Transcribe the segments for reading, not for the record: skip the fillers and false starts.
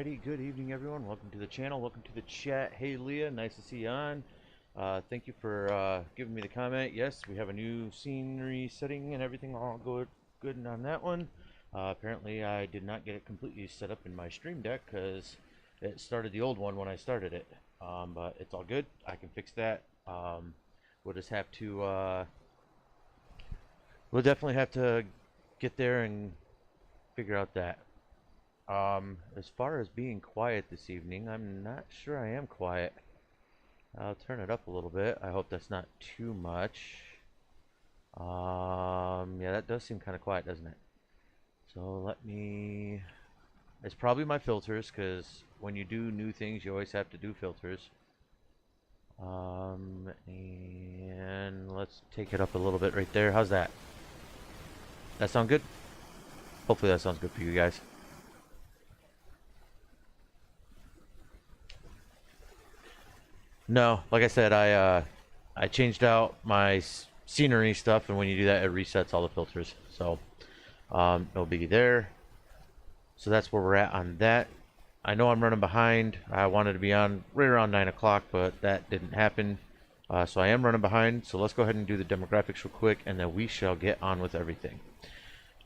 Alrighty, good evening everyone. Welcome to the channel, welcome to the chat. Hey Leah, nice to see you on. Thank you for giving me the comment. Yes, we have a new scenery setting and everything all good on that one. Apparently I did not get it completely set up in my stream deck because it started the old one when I started it. But it's all good. I can fix that. We'll just have to we'll definitely have to get there and figure out that. As far as being quiet this evening, I'm not sure I am quiet. I'll turn it up a little bit. I hope that's not too much. Yeah, that does seem kind of quiet, doesn't it? So let me... It's probably my filters, because when you do new things, you always have to do filters. And let's take it up a little bit right there. How's that? That sound good? Hopefully that sounds good for you guys. No, like I said, I changed out my scenery stuff, and when you do that, it resets all the filters. So no biggie there. So that's where we're at on that. I know I'm running behind. I wanted to be on right around 9 o'clock, but that didn't happen. So I am running behind. So let's go ahead and do the demographics real quick, and then we shall get on with everything.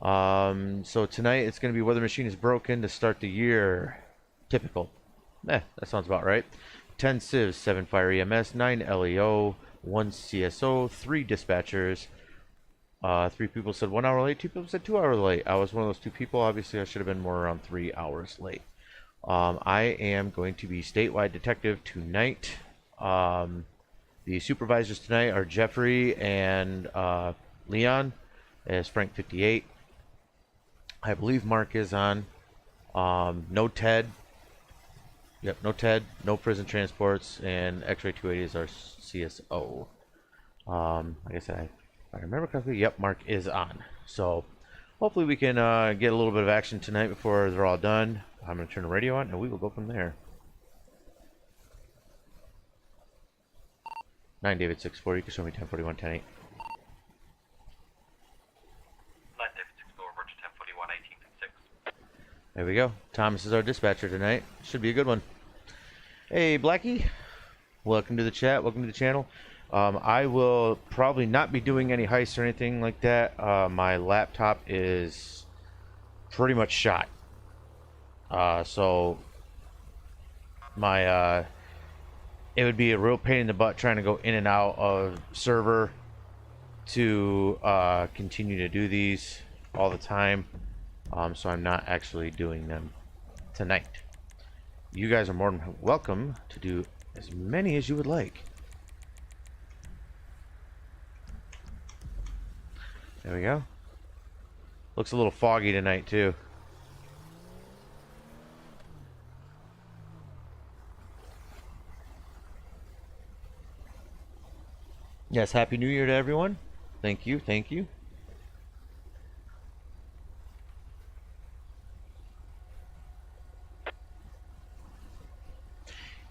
So tonight it's going to be Weather Machine is broken to start the year. Typical. That sounds about right. 10 civs, 7 fire EMS, 9 LEO, 1 CSO, 3 dispatchers. 3 people said 1 hour late, 2 people said 2 hours late. I was one of those 2 people. Obviously, I should have been more around 3 hours late. I am going to be statewide detective tonight. The supervisors tonight are Jeffrey and Leon as Frank 58. I believe Mark is on. No Ted. Yep, no Ted, no prison transports, and X-Ray 280 is our CSO. Like I said, if I remember correctly, yep, Mark is on. So hopefully we can get a little bit of action tonight before they're all done. I'm going to turn the radio on, and we will go from there. 9 David 640, you can show me 1041, 108. 9 David 64, Roger 1041, 1856. There we go. Thomas is our dispatcher tonight. Should be a good one. Hey Blackie, welcome to the chat, welcome to the channel. I will probably not be doing any heists or anything like that. My laptop is pretty much shot. So my it would be a real pain in the butt trying to go in and out of server to continue to do these all the time. So I'm not actually doing them tonight. You guys are more than welcome to do as many as you would like. There we go. Looks a little foggy tonight too. Yes, Happy New Year to everyone. Thank you, thank you.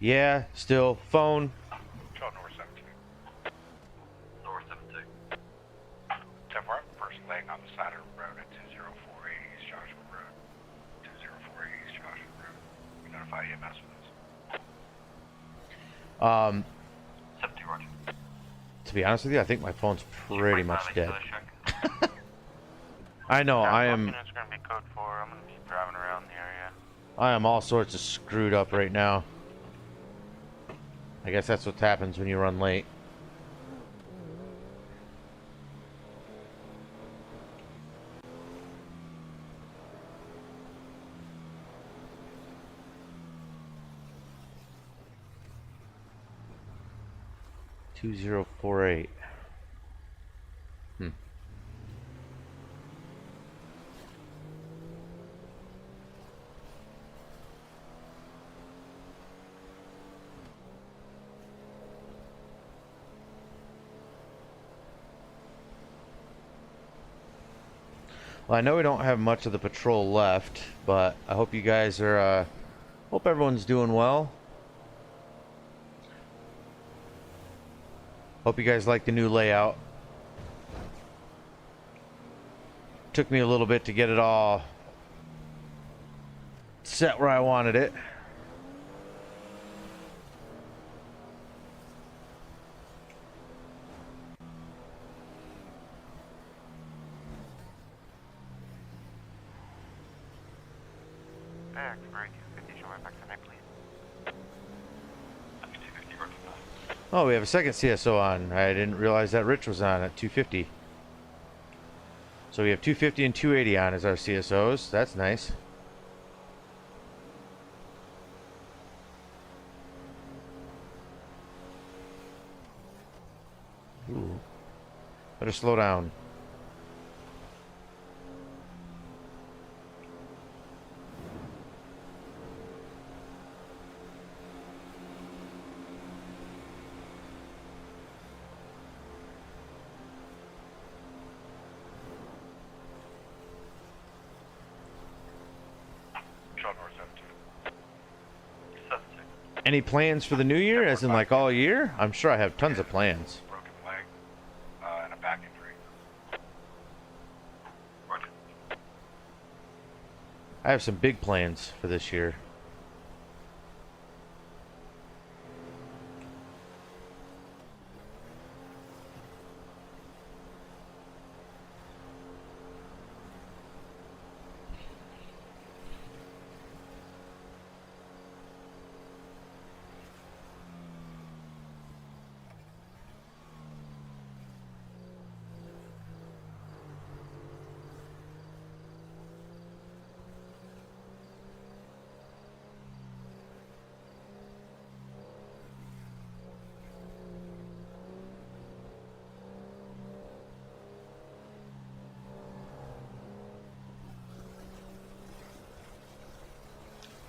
Yeah, still phone. Charles North 17. North 17. 10 first laying on the side of the road at 204 East Joshua Road. 204 East Joshua Road. We notify EMS with this. 70, Roger. To be honest with you, I think my phone's pretty much dead. I know, I am. It's going to be code 4. I'm going to be driving around the area. I am all sorts of screwed up right now. I guess that's what happens when you run late. $2048. Well, I know we don't have much of the patrol left, but I hope you guys are, hope everyone's doing well. Hope you guys like the new layout. Took me a little bit to get it all set where I wanted it. Very 250, show my back tonight, please. 250, working fine. Oh, we have a second CSO on. I didn't realize that Rich was on at 250. So we have 250 and 280 on as our CSOs. That's nice. Ooh. Better slow down. Any plans for the new year, as in like all year? I'm sure I have tons of plans. Broken leg and a back injury. Roger. I have some big plans for this year.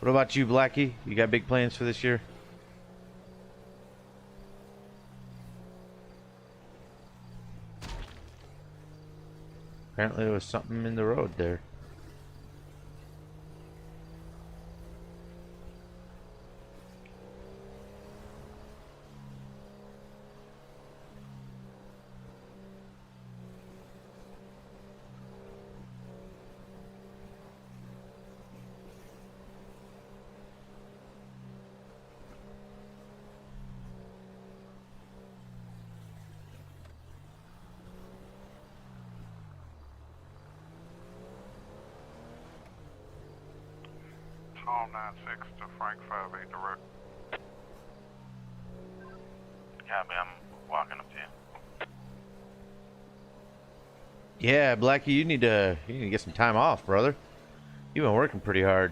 What about you, Blackie? You got big plans for this year? Apparently there was something in the road there. Tom 96 to Frank 58 direct. Copy, I'm walking up to you. Yeah, Blackie, you need to get some time off, brother. You've been working pretty hard.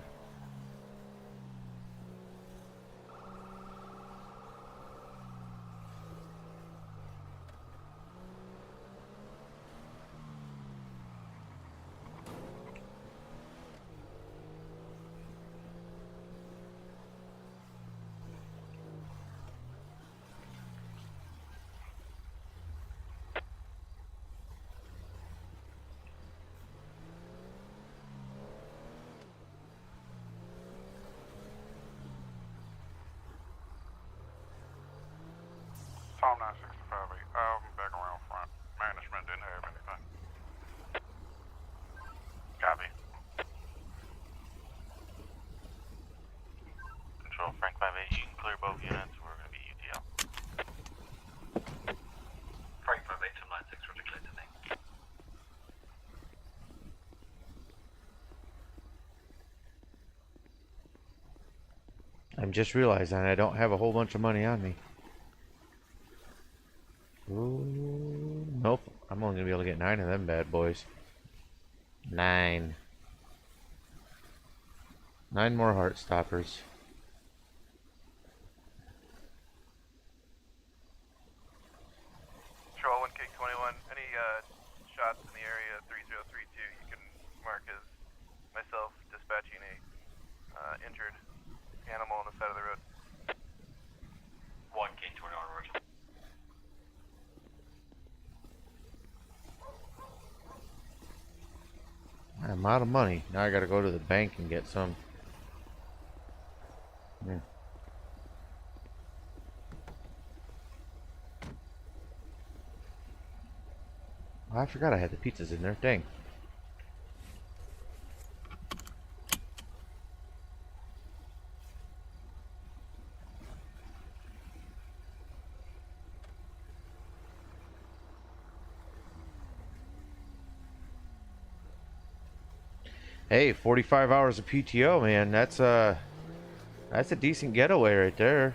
Tom 96 to 58. Back around front. Management didn't have anything. Copy. Control, Frank 58, you can clear both units. We're going to be UTL. Frank 58, Tom 96, we're declared tonight. I'm just realizing I don't have a whole bunch of money on me. Ooh, nope. I'm only gonna be able to get 9 of them bad boys. 9. 9 more heart stoppers. Control 1K21, any shots in the area 3032, you can mark as myself dispatching a injured animal on the side of the road. 1K21, Roger. I'm out of money. Now I gotta go to the bank and get some. Oh, I forgot I had the pizzas in there. Dang. Hey, 45 hours of PTO, man. That's a decent getaway right there.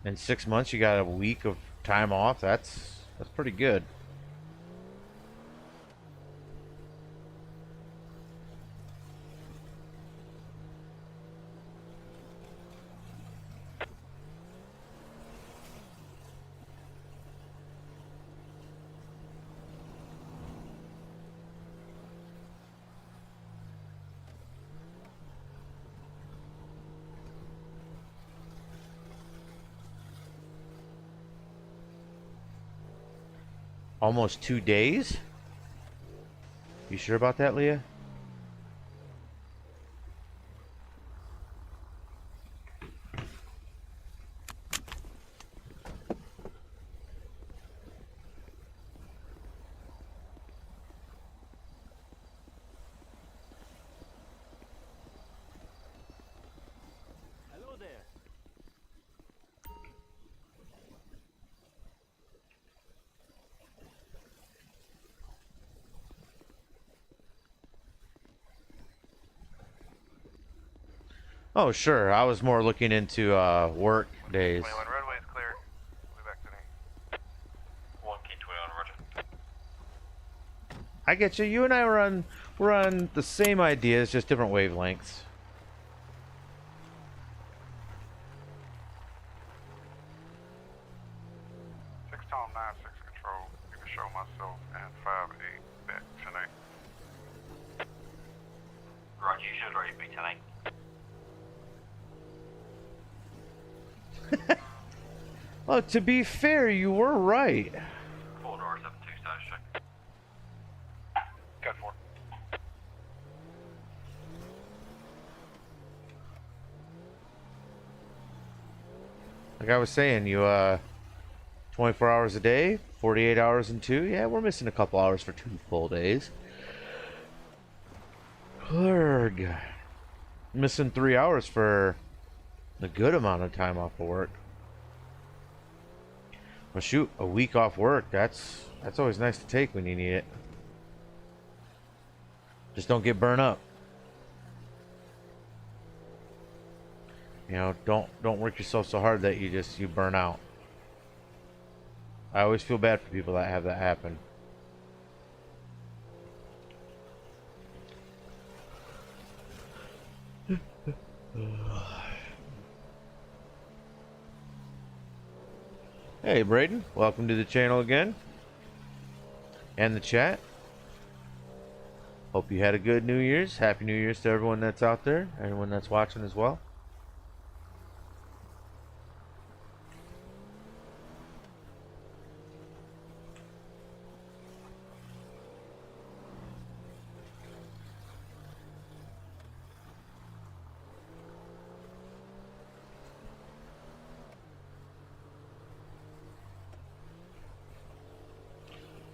In 6 months, you got a week of time off. That's pretty good. Almost 2 days? You sure about that, Leah? Oh, sure. I was more looking into work days. 21 roadway is clear. We'll be back today. 1K21, roger. I get you. You and I we're on the same ideas, just different wavelengths. Tom 96 Control, you can show myself and 5-8 back tonight. Roger, you should already be tonight. Well, to be fair, you were right. 4-72 status check. Got 4. Like I was saying, you 24 hours a day, 48 hours in 2. Yeah, we're missing a couple hours for 2 full days. Urgh. Missing 3 hours for a good amount of time off of work. Well, shoot, a week off work, that's always nice to take when you need it. Just don't get burnt up. You know, don't work yourself so hard that you burn out. I always feel bad for people that have that happen. Hey Braden, welcome to the channel again. And the chat. Hope you had a good New Year's. Happy New Year's to everyone that's out there, everyone that's watching as well.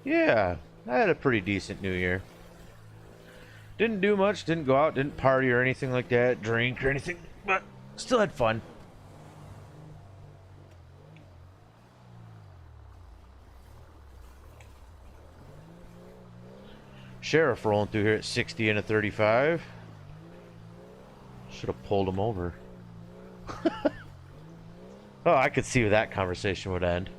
Yeah, I had a pretty decent New Year. Didn't do much, didn't go out, didn't party or anything like that, drink or anything, but still had fun. Sheriff rolling through here at 60 and a 35. Should have pulled him over. Oh, I could see where that conversation would end.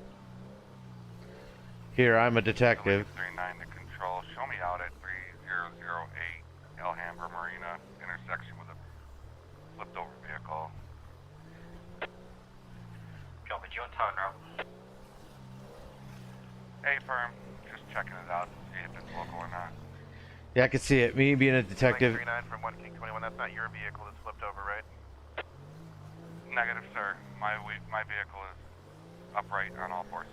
Here, I'm a detective. 39 to control. Show me out at 3008 Alhambra Marina intersection with a flipped over vehicle. Copy, you on town route? Hey, firm. Just checking it out to see if it's local or not. Yeah, I could see it. Me being a detective. 39 from 1K21, that's not your vehicle that's flipped over, right? Negative, sir. My vehicle is upright on all fours.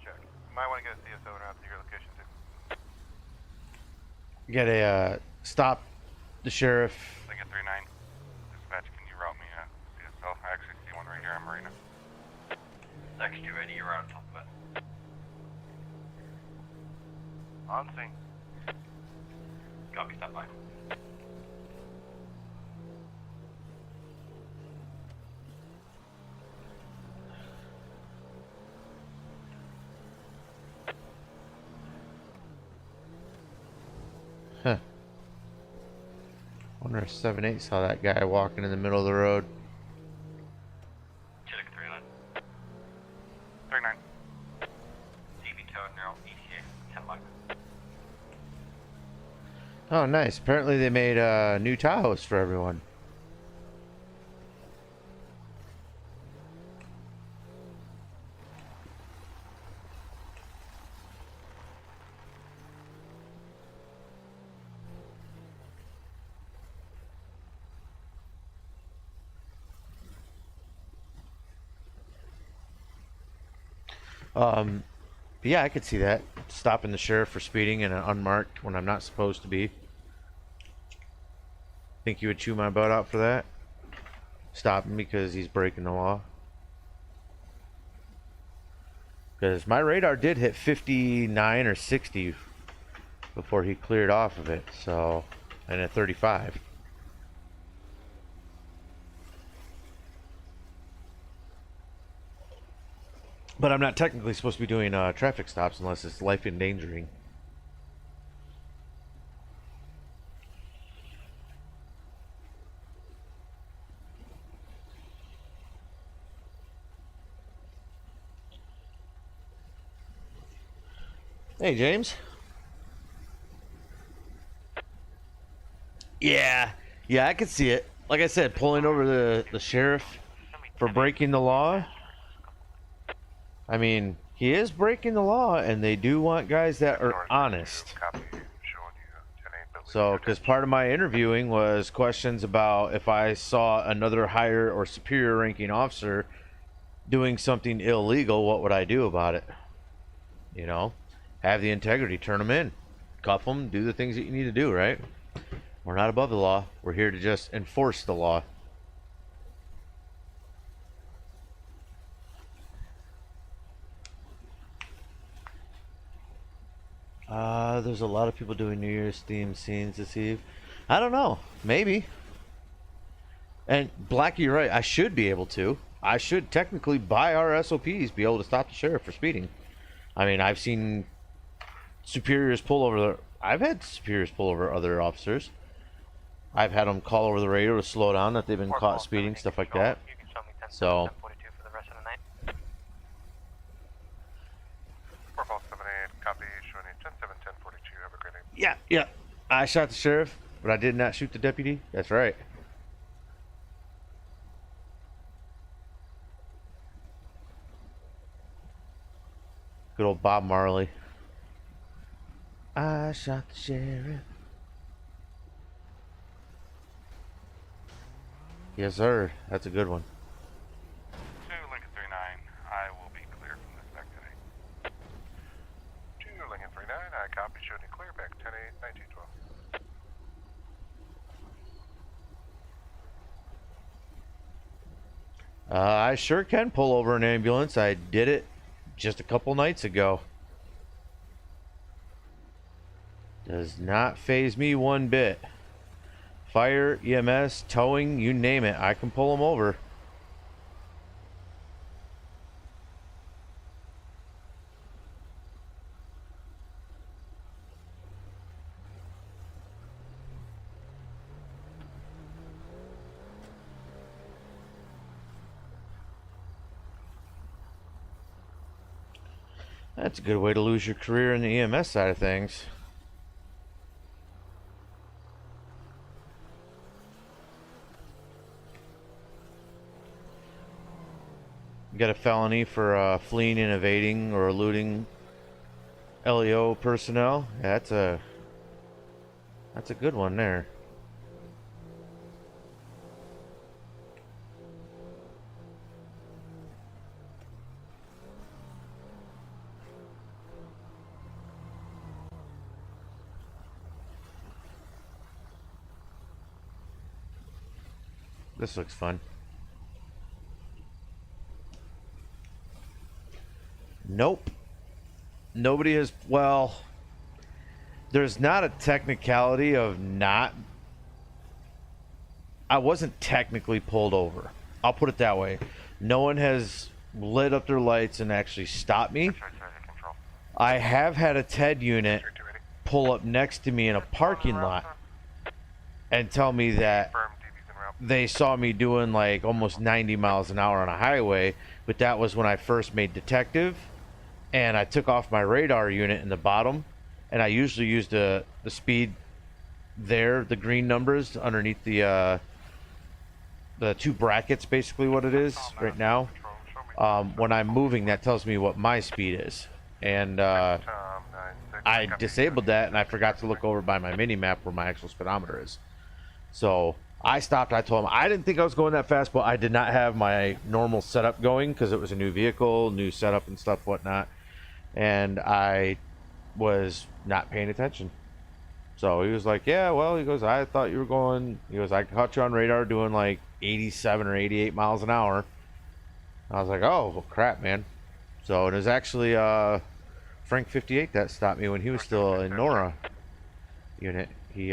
Check. You might want to get a CSO and out to your location, too. Gotta stop the sheriff. Lincoln 39. Dispatch, can you route me a CSO? I actually see one right here on Marina. Next, you ready? You're on top of it. On scene. Copy, stand by. Huh. Wonder if 7-8 saw that guy walking in the middle of the road. Chinook 39. 39. CB tow neural ETA 10 miles. Oh, nice. Apparently they made new Tahoes for everyone. But yeah, I could see that. Stopping the sheriff for speeding in an unmarked when I'm not supposed to be. Think you would chew my butt out for that? Stopping because he's breaking the law? Because my radar did hit 59 or 60 before he cleared off of it, so, and at 35. But I'm not technically supposed to be doing traffic stops unless it's life endangering. Hey, James. Yeah, I could see it. Like I said, pulling over the sheriff for breaking the law. I mean, he is breaking the law, and they do want guys that are honest. Copy showing you 10-8. So, because part of my interviewing was questions about if I saw another higher or superior ranking officer doing something illegal, what would I do about it? You know, have the integrity, turn them in, cuff them, do the things that you need to do, right? We're not above the law. We're here to just enforce the law. There's a lot of people doing New Year's themed scenes this eve. I don't know. Maybe. And Blackie, you're right. I should be able to. I should technically, by our SOPs, be able to stop the sheriff for speeding. I mean, I've seen superiors pull over. I've had superiors pull over other officers. I've had them call over the radio to slow down that they've been caught speeding, stuff like that. You can show me 10, So. 1042 for the rest of the night. 4-4-7-8, copy showing you 10-7, 10-42. Have a great day. Yeah. I shot the sheriff, but I did not shoot the deputy. That's right. Good old Bob Marley. I shot the sheriff. Yes, sir. That's a good one. 2 Lincoln 39, I will be clear from this back today. 2 Lincoln 39, I copy showing you clear back 10-8, 1912. I sure can pull over an ambulance. I did it just a couple nights ago. Does not faze me one bit. Fire, EMS, towing, you name it. I can pull them over. That's a good way to lose your career in the EMS side of things. You got a felony for fleeing and evading or eluding LEO personnel. Yeah, that's a good one there. This looks fun. Nope. Nobody has, well, there's not a technicality of not, I wasn't technically pulled over. I'll put it that way. No one has lit up their lights and actually stopped me. I have had a TED unit pull up next to me in a parking lot and tell me that Firm DB's en route. they saw me doing like almost 90 miles an hour on a highway, but that was when I first made detective, and I took off my radar unit in the bottom, and I usually use the speed there, the green numbers underneath the 2 brackets, basically what it is right now. When I'm moving, that tells me what my speed is, and I disabled that, and I forgot to look over by my mini map where my actual speedometer is. So I stopped. I told him I didn't think I was going that fast, but I did not have my normal setup going because it was a new vehicle, new setup and stuff, whatnot, and I was not paying attention. So he was like, "Yeah, well," he goes, "I thought you were going." He goes, "I caught you on radar doing like 87 or 88 miles an hour." I was like, "Oh, well, crap, man." So it was actually Frank 58 that stopped me when he was still in Nora unit. He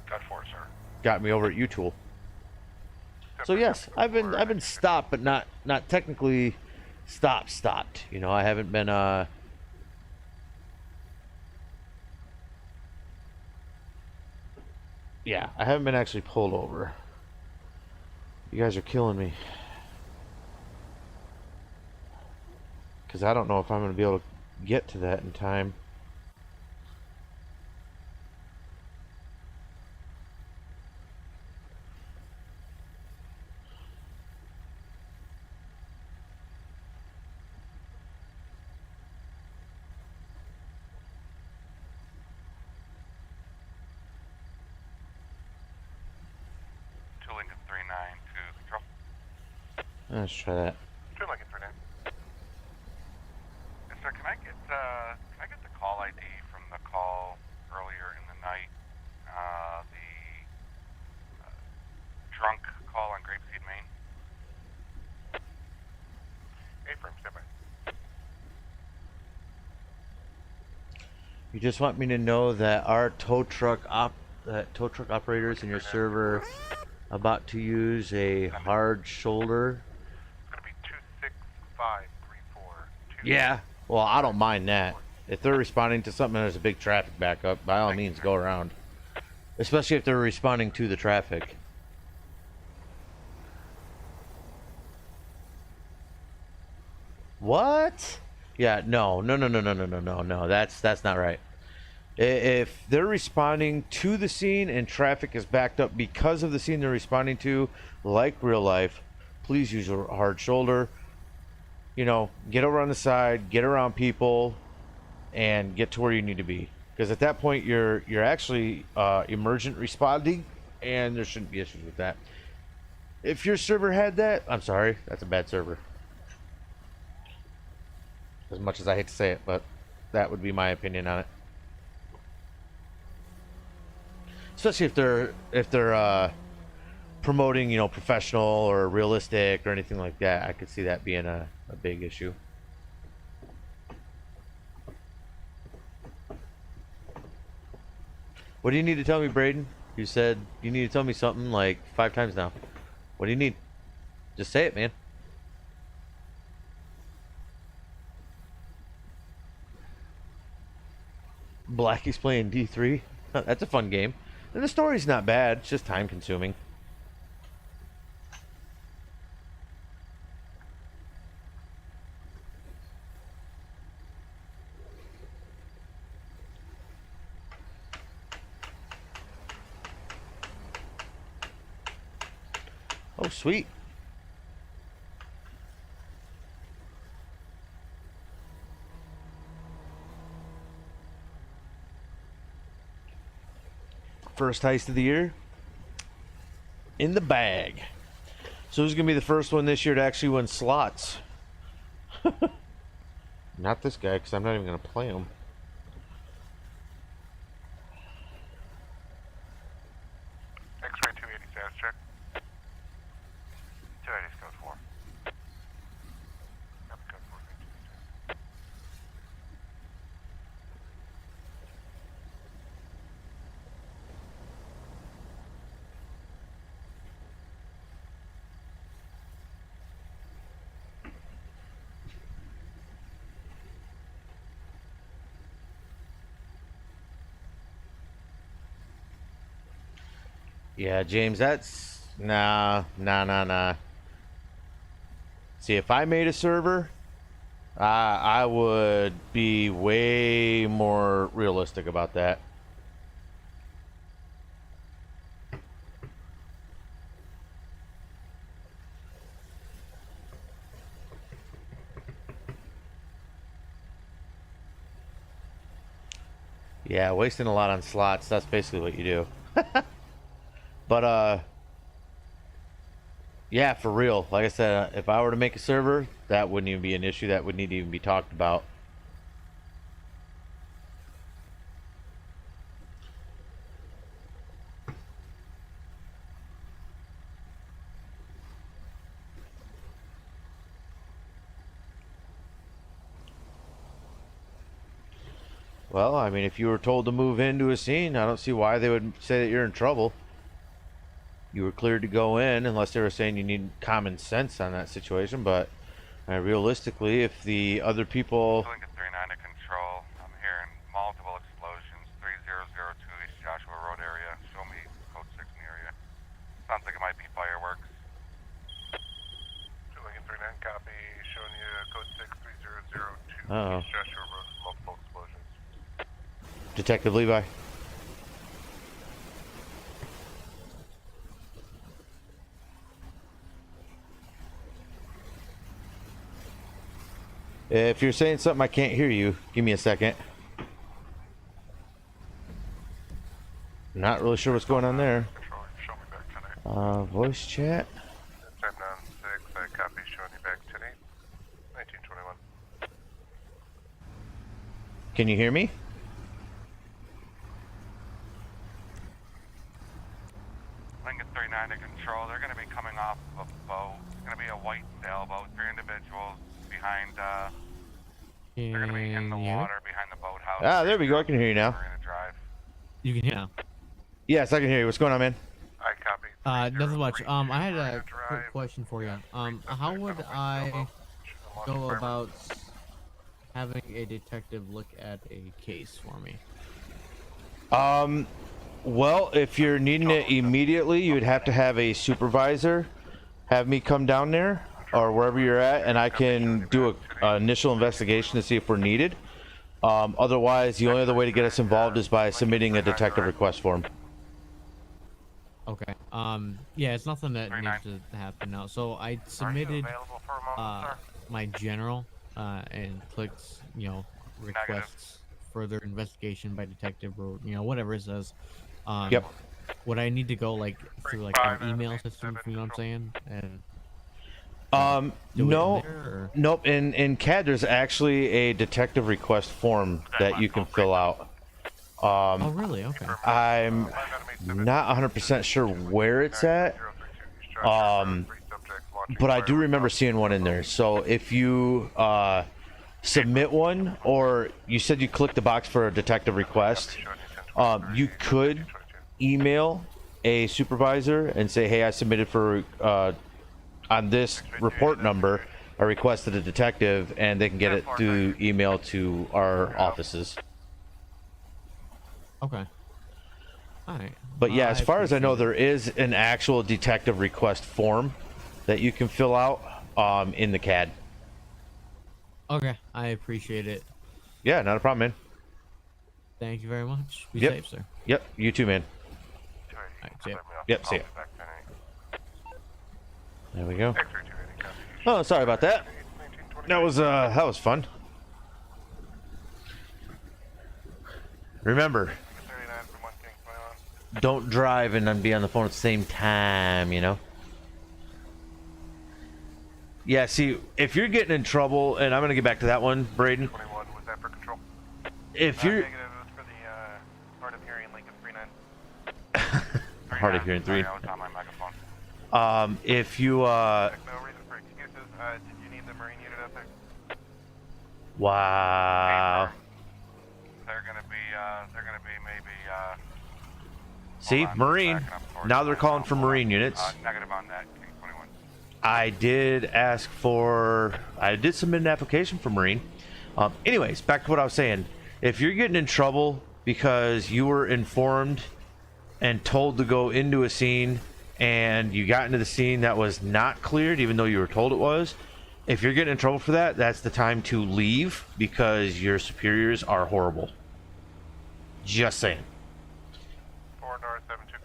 Got 4, sir. got me over at U-Tool. So yes, I've been stopped, but not technically stopped. You know, I haven't been yeah, I haven't been actually pulled over. You guys are killing me. Because I don't know if I'm going to be able to get to that in time. Lincoln 39 to control. Let's try that. 2 Lincoln 39. Yes, sir, can I get the call ID from the call earlier in the night? The drunk call on Grapeseed, Maine? A-firm, stand by. You just want me to know that our tow truck operators in your server about to use a hard shoulder. It's going to be 26534. Yeah, well, I don't mind that. If they're responding to something and there's a big traffic backup, by all means, go around. Especially if they're responding to the traffic. What? Yeah, no. That's not right. If they're responding to the scene and traffic is backed up because of the scene they're responding to, like real life, please use a hard shoulder. You know, get over on the side, get around people, and get to where you need to be. Because at that point, you're actually emergent responding, and there shouldn't be issues with that. If your server had that, I'm sorry, that's a bad server. As much as I hate to say it, but that would be my opinion on it. Especially if they're promoting, you know, professional or realistic or anything like that. I could see that being a big issue. What do you need to tell me, Braden? You said you need to tell me something like 5 times now. What do you need? Just say it, man. Blackie's playing D3. That's a fun game. And the story's not bad. It's just time consuming. Oh, sweet. First heist of the year in the bag. So who's gonna be the first one this year to actually win slots? Not this guy, because I'm not even gonna play him. X-ray 280 status check. 280 code 4. Copy code 4. Yeah, James, that's nah. See, if I made a server, I would be way more realistic about that. Yeah, wasting a lot on slots, that's basically what you do. But, yeah, for real. Like I said, if I were to make a server, that wouldn't even be an issue. That wouldn't need to even be talked about. Well, I mean, if you were told to move into a scene, I don't see why they would say that you're in trouble. You were cleared to go in, unless they were saying you need common sense on that situation. But realistically, if the other people... Lincoln 39 to control. I'm hearing multiple explosions. 3002 East Joshua Road area. Show me code 6 in the area. Sounds like it might be fireworks. Lincoln 39 copy. Showing you code 6 3002 Uh-oh. East Joshua Road. Multiple explosions. Detective Levi. If you're saying something I can't hear you, give me a second. Not really sure what's going on there. Control, show me back tonight. Voice chat. 796, I copy, showing you back tonight. 1921. Can you hear me? Lincoln 39 to control. They're going to be coming off of a boat. It's going to be a white sailboat. 3 individuals behind, they're going to be in the water behind the boathouse. Ah, there we go. I can hear you now. We're going to drive. You can hear now. Yes, I can hear you. What's going on, man? I copy. Nothing much. I had a Drive. quick question for you. How would I go about having a detective look at a case for me? Well, if you're needing it immediately, you would have to have a supervisor have me come down there or wherever you're at, and I can do a initial investigation to see if we're needed. Otherwise, the only other way to get us involved is by submitting a detective request form. Okay. Yeah, it's nothing that needs to happen now. So I submitted Available for a moment, sir? my general and clicked, requests further investigation by detective or whatever it says. Yep. Would I need to go through an email system? You know what I'm saying? And do it no, in there, or? nope. In CAD, there's actually a detective request form that you can fill out. Oh, really? Okay. I'm not 100% sure where it's at, but I do remember seeing one in there. So if you submit one, or you said you clicked the box for a detective request, you could email a supervisor and say, hey, I submitted for on this report number a request to the detective, and they can get it through email to our offices. Okay. Alright. But yeah, as far as I know, there is an actual detective request form that you can fill out in the CAD. Okay, I appreciate it. Yeah, not a problem, man. Thank you very much. Be Yep. safe, sir. Yep, you too, man. Alright, see ya. Yep, see ya. There we go. Oh, sorry about that. That was fun. Remember, don't drive and then be on the phone at the same time, Yeah, see, if you're getting in trouble, and I'm going to get back to that one, Braden. 21, was that for control? If you're... Negative, it was for the hard of hearing Lincoln 39. Hard of hearing 3. I was on my microphone. If you, No reason for excuses. Did you need the Marine unit out there? Wow. They're gonna be maybe, See, hold on, Marine. backing up towards Now they're my calling mouth. for Marine units. Negative on that, King 21. I did submit an application for Marine. Anyways, back to what I was saying. If you're getting in trouble because you were informed and told to go into a scene, and you got into the scene that was not cleared, even though you were told it was, if you're getting in trouble for that, that's the time to leave, because your superiors are horrible. Just saying. 4 North 72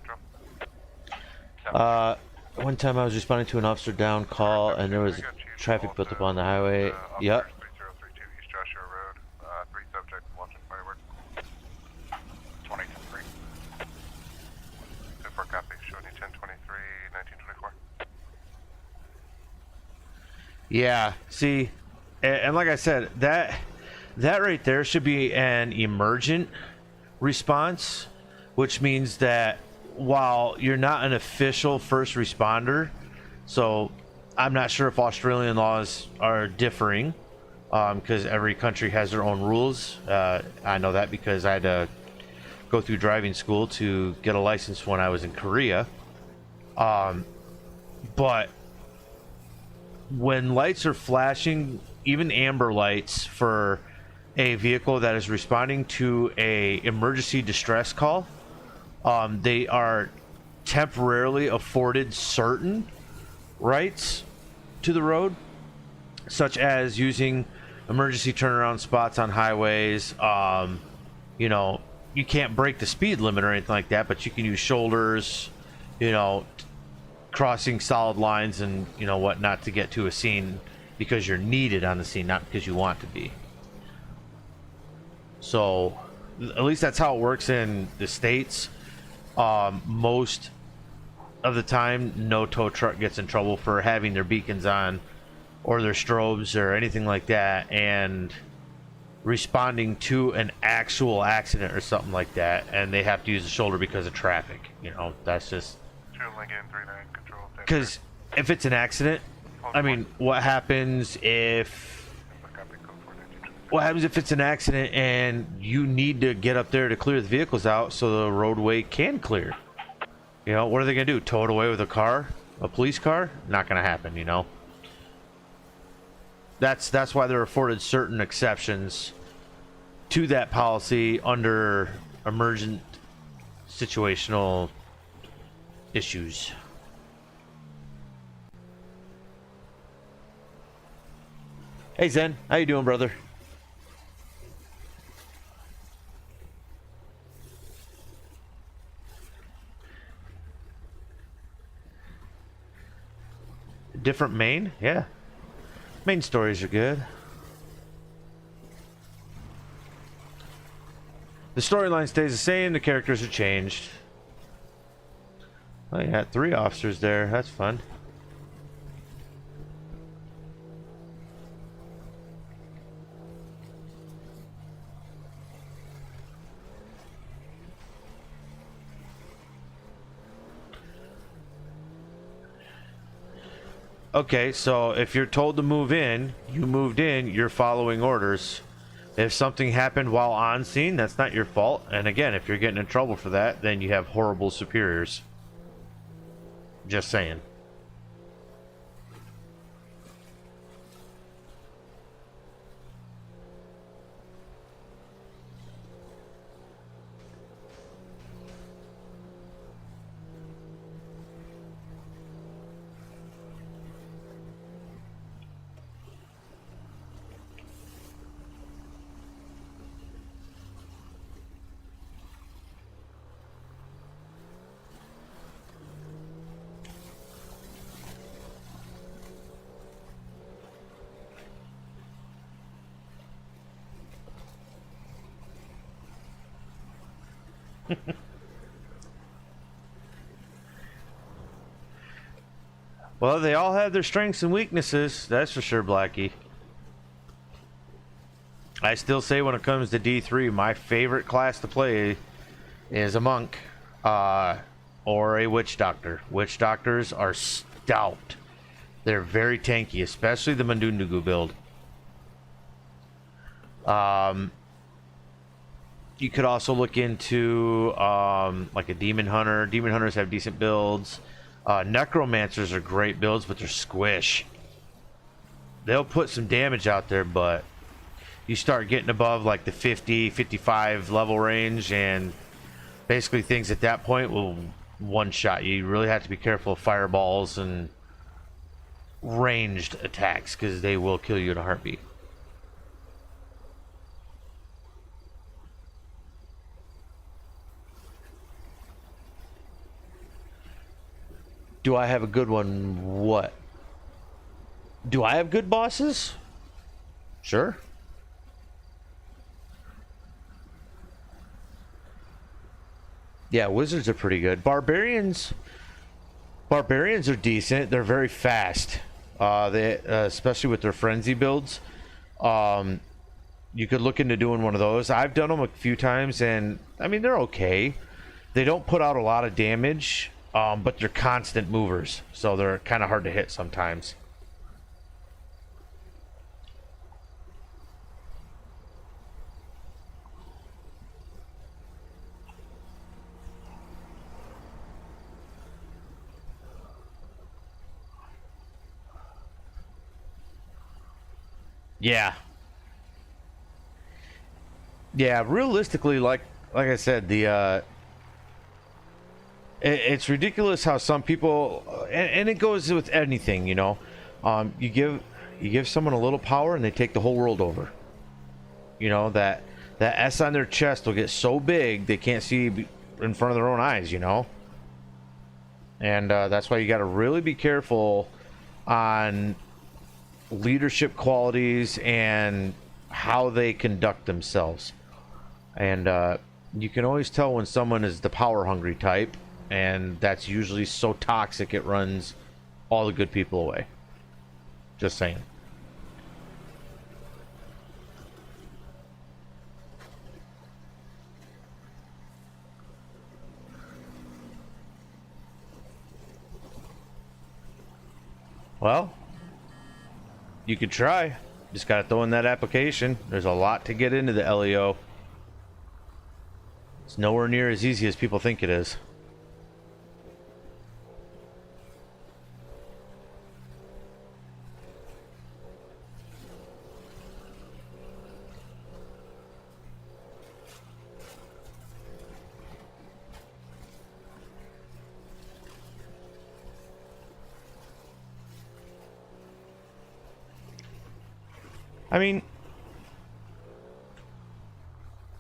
Patrol. One time I was responding to an officer down call, and there was traffic built up on the highway. Yep. 3032 East Joshua Road. 3 subjects launching fireworks. 23. 24 copy. Showing you 1023, 1924. Yeah, see, and like I said, that right there should be an emergent response, which means that while you're not an official first responder, so I'm not sure if Australian laws are differing, because every country has their own rules. I know that because I had to go through driving school to get a license when I was in Korea. But when lights are flashing, even amber lights for a vehicle that is responding to a emergency distress call, they are temporarily afforded certain rights to the road, such as using emergency turnaround spots on highways. You know, you can't break the speed limit or anything like that, but you can use shoulders, you know, crossing solid lines and, you know, whatnot to get to a scene because you're needed on the scene, not because you want to be. So at least that's how it works in the States. Most of the time, no tow truck gets in trouble for having their beacons on or their strobes or anything like that and responding to an actual accident or something like that, and they have to use the shoulder because of traffic. You know, that's just because if it's an accident, I mean, what happens if it's an accident and you need to get up there to clear the vehicles out so the roadway can clear? You know, what are they gonna do? Tow it away with a car, a police car? Not gonna happen. You know, that's why they're afforded certain exceptions to that policy under emergent situational issues. Hey Zen, how you doing, brother? Different main? Yeah. Main stories are good. The storyline stays the same, the characters are changed. Oh, you got 3 officers there. That's fun. Okay, so if you're told to move in, you moved in, you're following orders. If something happened while on scene, that's not your fault. And again, if you're getting in trouble for that, then you have horrible superiors. Just saying. Well, they all have their strengths and weaknesses, that's for sure, Blackie. I still say when it comes to D3, my favorite class to play is a monk or a witch doctor. Witch doctors are stout. They're very tanky, especially the Mandundugu build. You could also look into like a demon hunter. Demon hunters have decent builds. Necromancers are great builds, but they're squish. They'll put some damage out there, but you start getting above like the 50, 55 level range, and basically things at that point will one-shot you. You really have to be careful of fireballs and ranged attacks because they will kill you in a heartbeat. Do I have a good one? What? Do I have good bosses? Sure. Yeah, wizards are pretty good. Barbarians are decent. They're very fast. They especially with their frenzy builds. You could look into doing one of those. I've done them a few times, and I mean they're okay. They don't put out a lot of damage, but they're constant movers, so they're kind of hard to hit sometimes. Yeah. Yeah, realistically, like I said, it's ridiculous how some people, and it goes with anything, you know. You give someone a little power and they take the whole world over. You know, that S on their chest will get so big they can't see in front of their own eyes, you know. And that's why you got to really be careful on leadership qualities and how they conduct themselves. And you can always tell when someone is the power hungry type, and that's usually so toxic it runs all the good people away. Just saying. Well, you could try. Just gotta throw in that application. There's a lot to get into the LEO. It's nowhere near as easy as people think it is. I mean,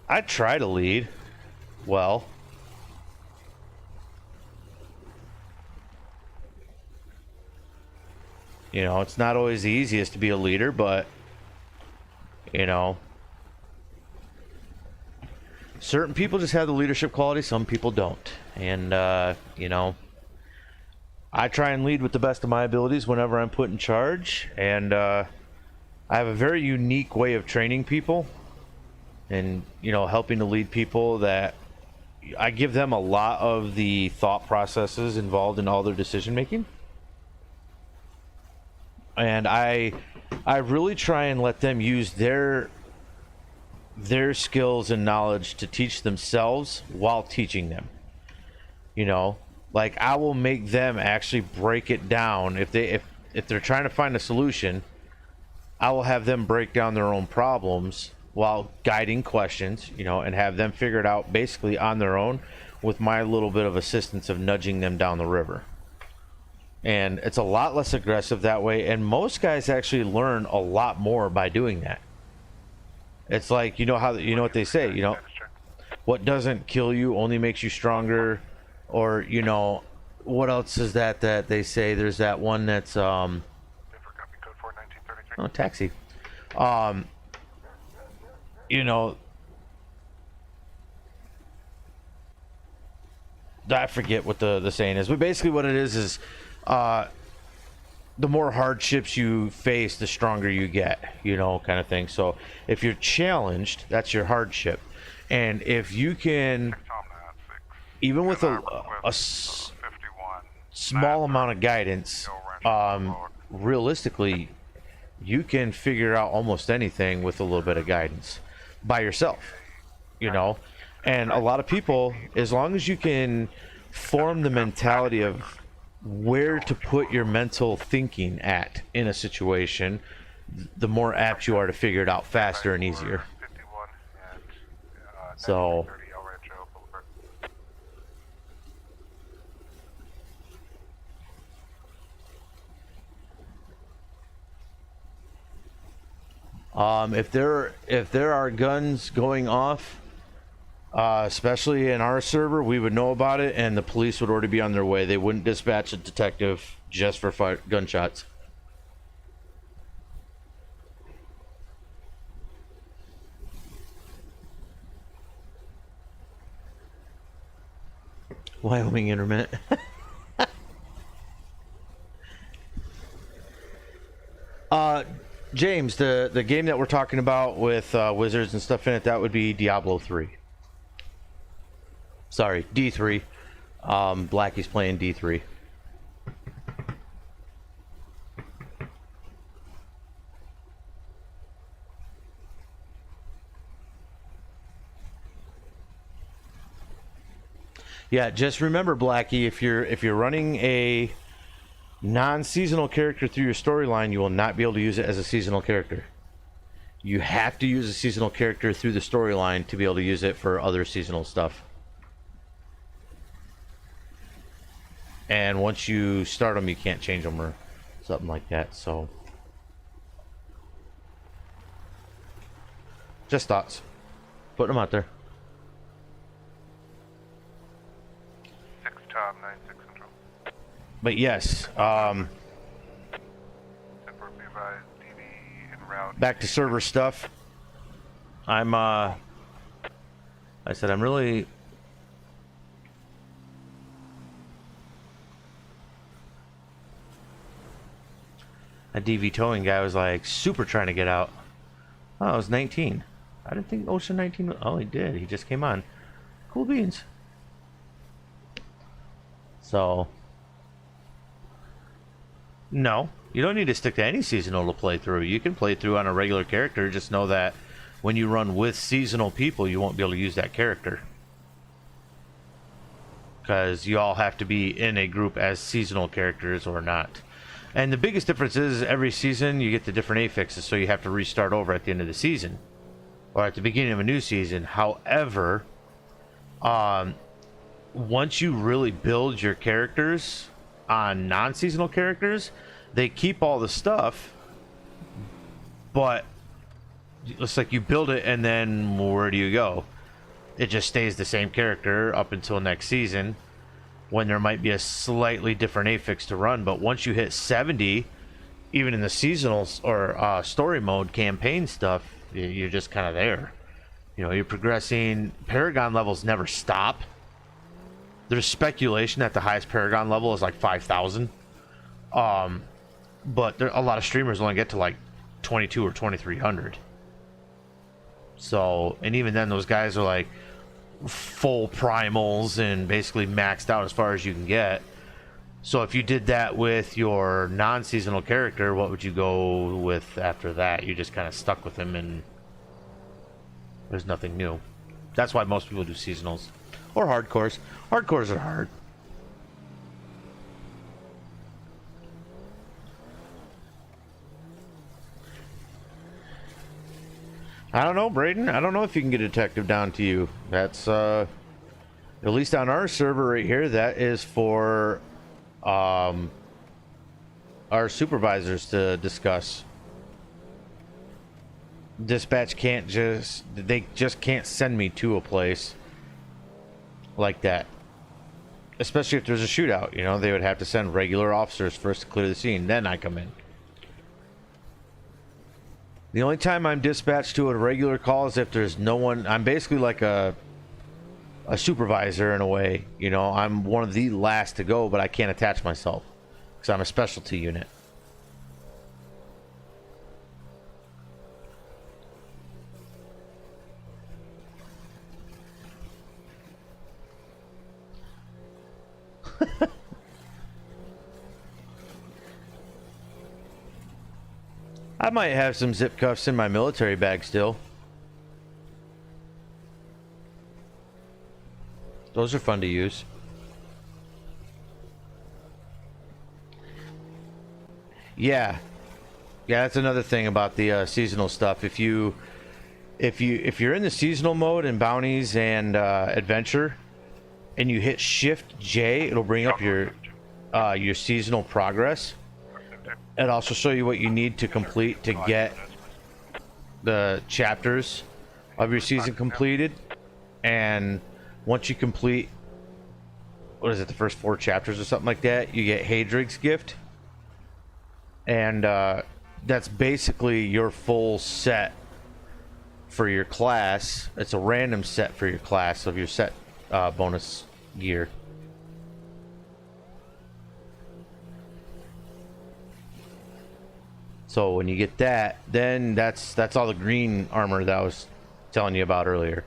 I try to lead well. You know, it's not always the easiest to be a leader, but, you know, certain people just have the leadership quality, some people don't. And, you know, I try and lead with the best of my abilities whenever I'm put in charge. And, I have a very unique way of training people and, you know, helping to lead people that I give them a lot of the thought processes involved in all their decision making. And I really try and let them use their skills and knowledge to teach themselves while teaching them. You know, like I will make them actually break it down. If they're trying to find a solution, I will have them break down their own problems while guiding questions, you know, and have them figure it out basically on their own with my little bit of assistance of nudging them down the river. And it's a lot less aggressive that way, and most guys actually learn a lot more by doing that. It's like, you know what they say, you know, what doesn't kill you only makes you stronger. Or, you know, what else is that they say? There's that one that's oh, taxi. You know, I forget what the saying is, but basically what it is the more hardships you face, the stronger you get, you know, kind of thing. So if you're challenged, that's your hardship. And if you can, even with a small amount of guidance, realistically, you can figure out almost anything with a little bit of guidance by yourself, you know. And a lot of people, as long as you can form the mentality of where to put your mental thinking at in a situation, the more apt you are to figure it out faster and easier. So If there are guns going off, especially in our server, we would know about it, and the police would already be on their way. They wouldn't dispatch a detective just for gunshots. Wyoming internet. James, the game that we're talking about with wizards and stuff in it, that would be Diablo 3. Sorry, D3. Blackie's playing D3. Yeah, just remember, Blackie, if you're running a non-seasonal character through your storyline, you will not be able to use it as a seasonal character. You have to use a seasonal character through the storyline to be able to use it for other seasonal stuff. And once you start them, you can't change them or something like that. So, just thoughts. Putting them out there. 6 Tom, 9-6 Central. But yes, Levi, DV en route. back to server stuff. I said I'm really... A DV towing guy was like super trying to get out. Oh, I was 19. I didn't think Ocean 19... Oh, he did. He just came on. Cool beans. So... No, you don't need to stick to any seasonal to play through. You can play through on a regular character. Just know that when you run with seasonal people, you won't be able to use that character. Because you all have to be in a group as seasonal characters or not. And the biggest difference is every season you get the different affixes, so you have to restart over at the end of the season. Or at the beginning of a new season. However, once you really build your characters on non-seasonal characters, they keep all the stuff, but it's like you build it and then where do you go? It just stays the same character up until next season, when there might be a slightly different affix to run. But once you hit 70, even in the seasonal or story mode campaign stuff, you're just kind of there. You know, you're progressing. Paragon levels never stop. There's speculation that the highest Paragon level is like 5,000. But a lot of streamers only get to like 22 or 2,300. So, and even then those guys are like full primals and basically maxed out as far as you can get. So if you did that with your non-seasonal character, what would you go with after that? You just kind of stuck with him and there's nothing new. That's why most people do seasonals. Or hardcores. Hardcores are hard. I don't know, Braden. I don't know if you can get a detective down to you. That's, at least on our server right here, that is for, our supervisors to discuss. Dispatch can't they just can't send me to a place like that. Especially if there's a shootout, you know, they would have to send regular officers first to clear the scene, then I come in. The only time I'm dispatched to a regular call is if there's no one. I'm basically like a supervisor in a way, you know. I'm one of the last to go, but I can't attach myself because I'm a specialty unit. I might have some zip cuffs in my military bag still. Those are fun to use. Yeah, that's another thing about the seasonal stuff. If you're in the seasonal mode in bounties and adventure, and you hit Shift J, it'll bring up your seasonal progress. It also show you what you need to complete to get the chapters of your season completed, and once you complete, what is it, the first 4 chapters or something like that, you get Hadrig's gift, and that's basically your full set for your class. It's a random set for your class of your set bonus gear. So when you get that, then that's all the green armor that I was telling you about earlier.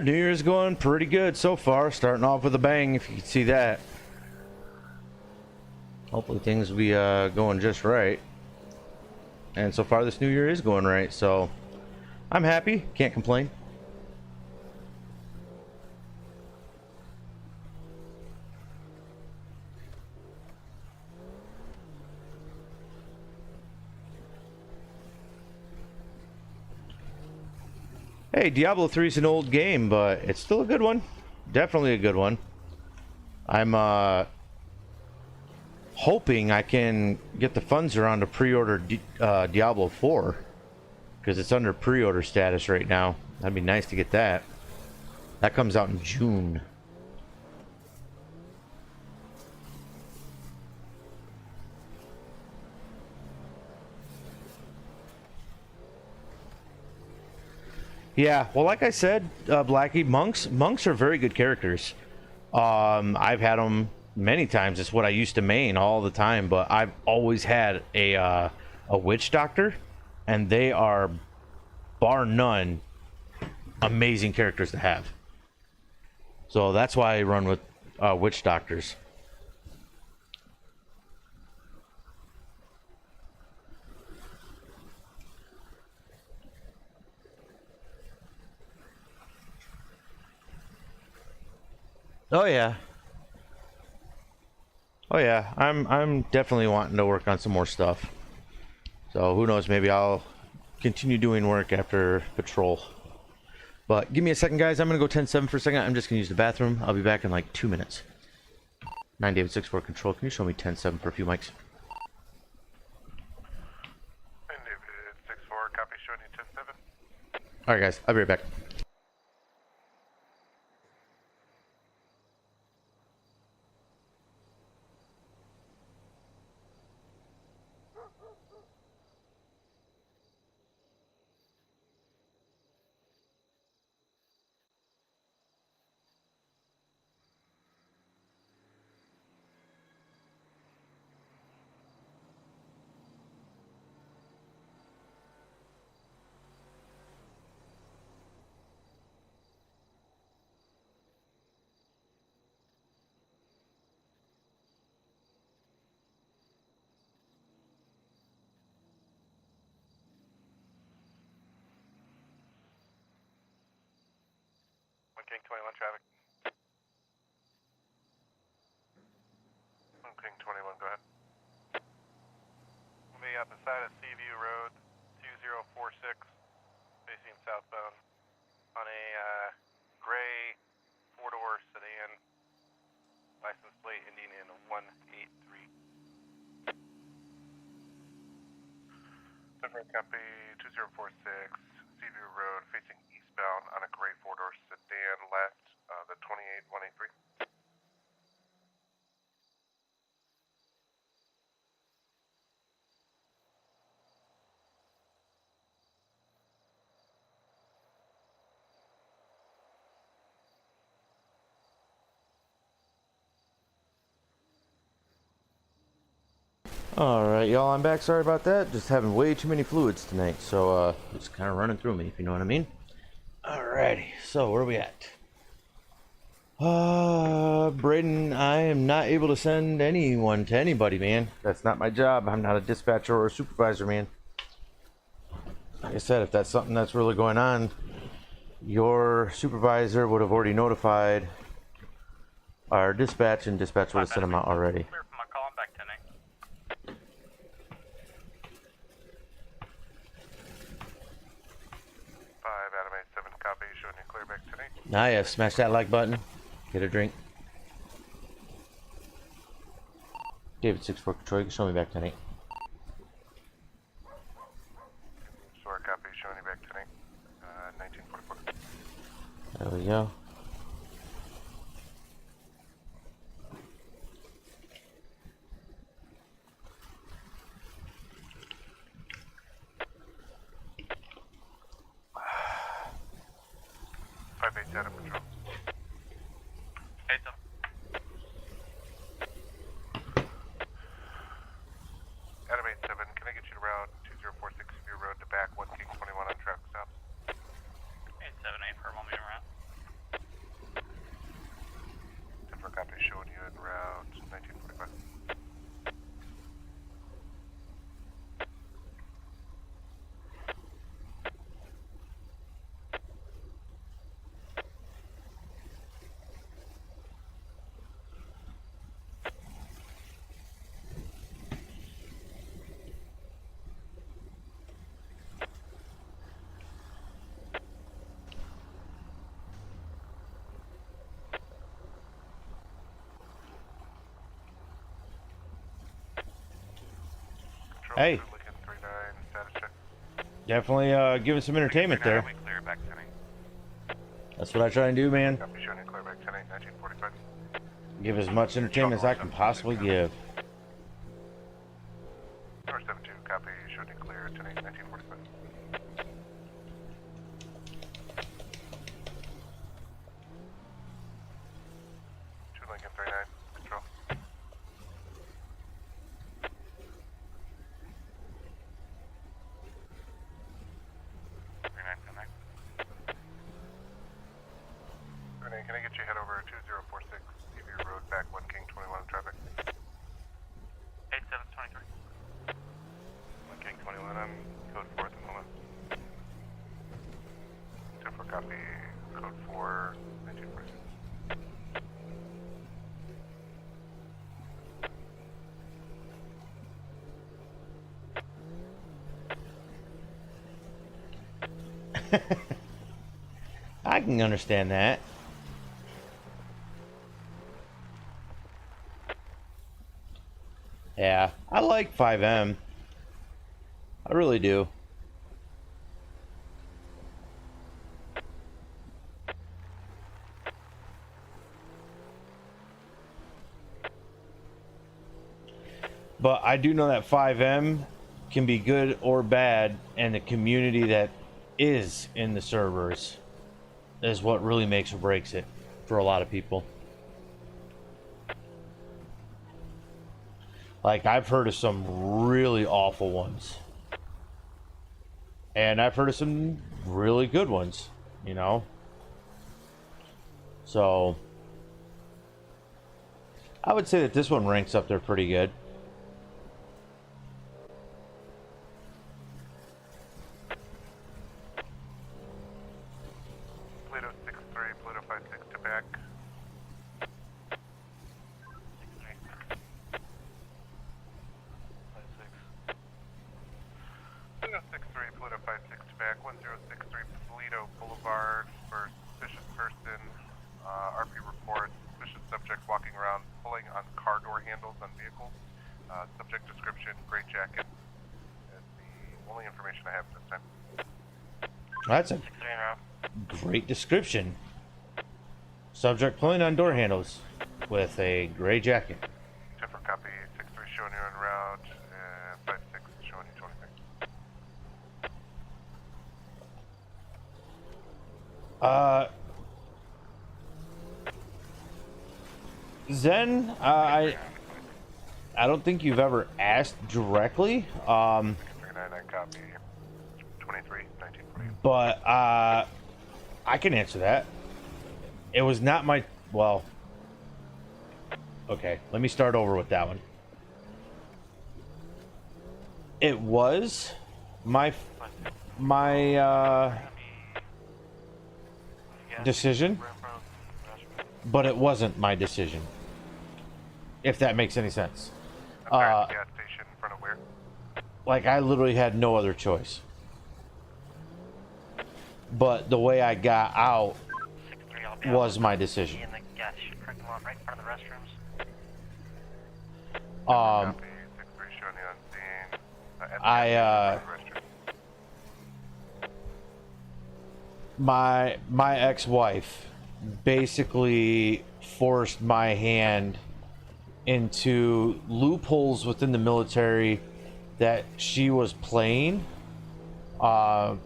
New Year's going pretty good so far. Starting off with a bang, if you can see that. Hopefully things will be going just right. And so far this new year is going right, so I'm happy. Can't complain. Hey, Diablo 3 is an old game, but it's still a good one. Definitely a good one. I'm hoping I can get the funds around to pre-order Diablo 4, because it's under pre-order status right now. That'd be nice to get that. That comes out in June. Yeah, well, like I said, Blackie, monks are very good characters. I've had them many times. It's what I used to main all the time, but I've always had a witch doctor, and they are, bar none, amazing characters to have. So that's why I run with witch doctors. Oh yeah. Oh yeah, I'm definitely wanting to work on some more stuff. So who knows, maybe I'll continue doing work after patrol. But give me a second, guys. I'm gonna go 10-7 for a second. I'm just gonna use the bathroom. I'll be back in like 2 minutes. 9 David 6-4 control. Can you show me 10-7 for a few mics? 9 David 6-4, copy, showing you 10-7. Alright guys, I'll be right back. King 21 traffic. King 21, go ahead. We'll be at the side of Seaview Road, 2046, facing southbound, on a gray 4-door sedan, license plate ending in 183. Different copy, 2046, Seaview Road, facing eastbound on a gray 4-door sedan, left, the 28183. Alright, y'all, I'm back. Sorry about that. Just having way too many fluids tonight, so it's kind of running through me, if you know what I mean. Alrighty, so where are we at? Braden, I am not able to send anyone to anybody, man. That's not my job. I'm not a dispatcher or a supervisor, man. Like I said, if that's something that's really going on, your supervisor would have already notified our dispatch, and dispatch would have sent them out already. Clear from my call, I'm back 10-8. Nah, yeah, smash that like button. Get a drink. David 6-4 control, you can show me back 10-8. SOAR copy, showing you back tonight. 1944. There we go. Adam Patrol. 87. Adam 87, can I get you to route 2046 View Road to back 1 King 21 on traffic stop? 878 per 1 meter route. 10 for copy, showing you in route 1945. Hey. Lincoln 39, status check. Definitely giving some entertainment there. We clear back 10. That's what I try and do, man. Copy, showing you clear back 10 1945. Give as much entertainment as I can possibly give. Number 72, copy, showing you clear 10 1945. Lincoln 39, control. Renee, can I get you head over 2046 Seaview Road, back 1 King 21 traffic? 8723. 1 King 21, I'm code 4 at the moment. 10 for copy, code 4, 1946. I can understand that. Yeah, I like FiveM. I really do. But I do know that FiveM can be good or bad, and the community that is in the servers is what really makes or breaks it for a lot of people. Like, I've heard of some really awful ones, and I've heard of some really good ones, you know. So I would say that this one ranks up there pretty good. Pluto 63, Pluto 56 to back. 63, Pluto 56 to back, 1063 Toledo Boulevard for suspicious person. RP report, suspicious subject walking around pulling on car door handles on vehicles. Subject description, gray jacket. That's the only information I have at this time. That's a great description. Subject pulling on door handles with a gray jacket. 10 for copy, 63 showing you en route, and 56 showing you 23. Zen, I don't think you've ever asked directly, 399 copy, 23, 1940. but I can answer that. It was not my, well, okay, let me start over with that one. It was my decision, but it wasn't my decision, if that makes any sense. Gas station in front of where? Like, I literally had no other choice. But the way I got out was my decision. In the gas parking lot right in front of the restrooms. Copy, 6-3 showing you on scene. My ex-wife basically forced my hand into loopholes within the military that she was playing.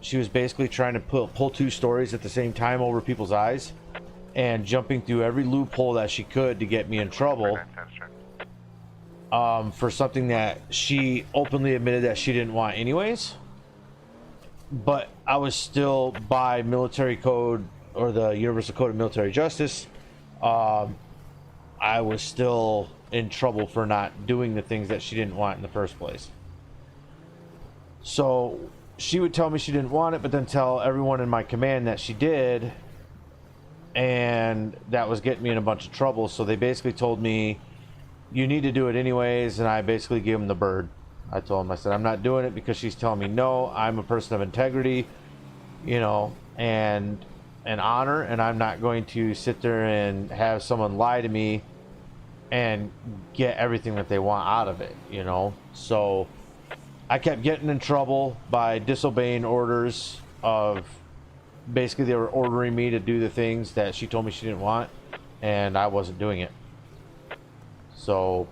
She was basically trying to pull two stories at the same time over people's eyes and jumping through every loophole that she could to get me in trouble for something that she openly admitted that she didn't want anyways. But I was still, by military code or the Universal Code of Military Justice, I was still in trouble for not doing the things that she didn't want in the first place. So she would tell me she didn't want it, but then tell everyone in my command that she did, and that was getting me in a bunch of trouble. So they basically told me, you need to do it anyways, and I basically gave them the bird. I told them, I said, I'm not doing it because she's telling me no. I'm a person of integrity, you know, and honor, and I'm not going to sit there and have someone lie to me and get everything that they want out of it, you know. So I kept getting in trouble by disobeying orders of, basically they were ordering me to do the things that she told me she didn't want, and I wasn't doing it. So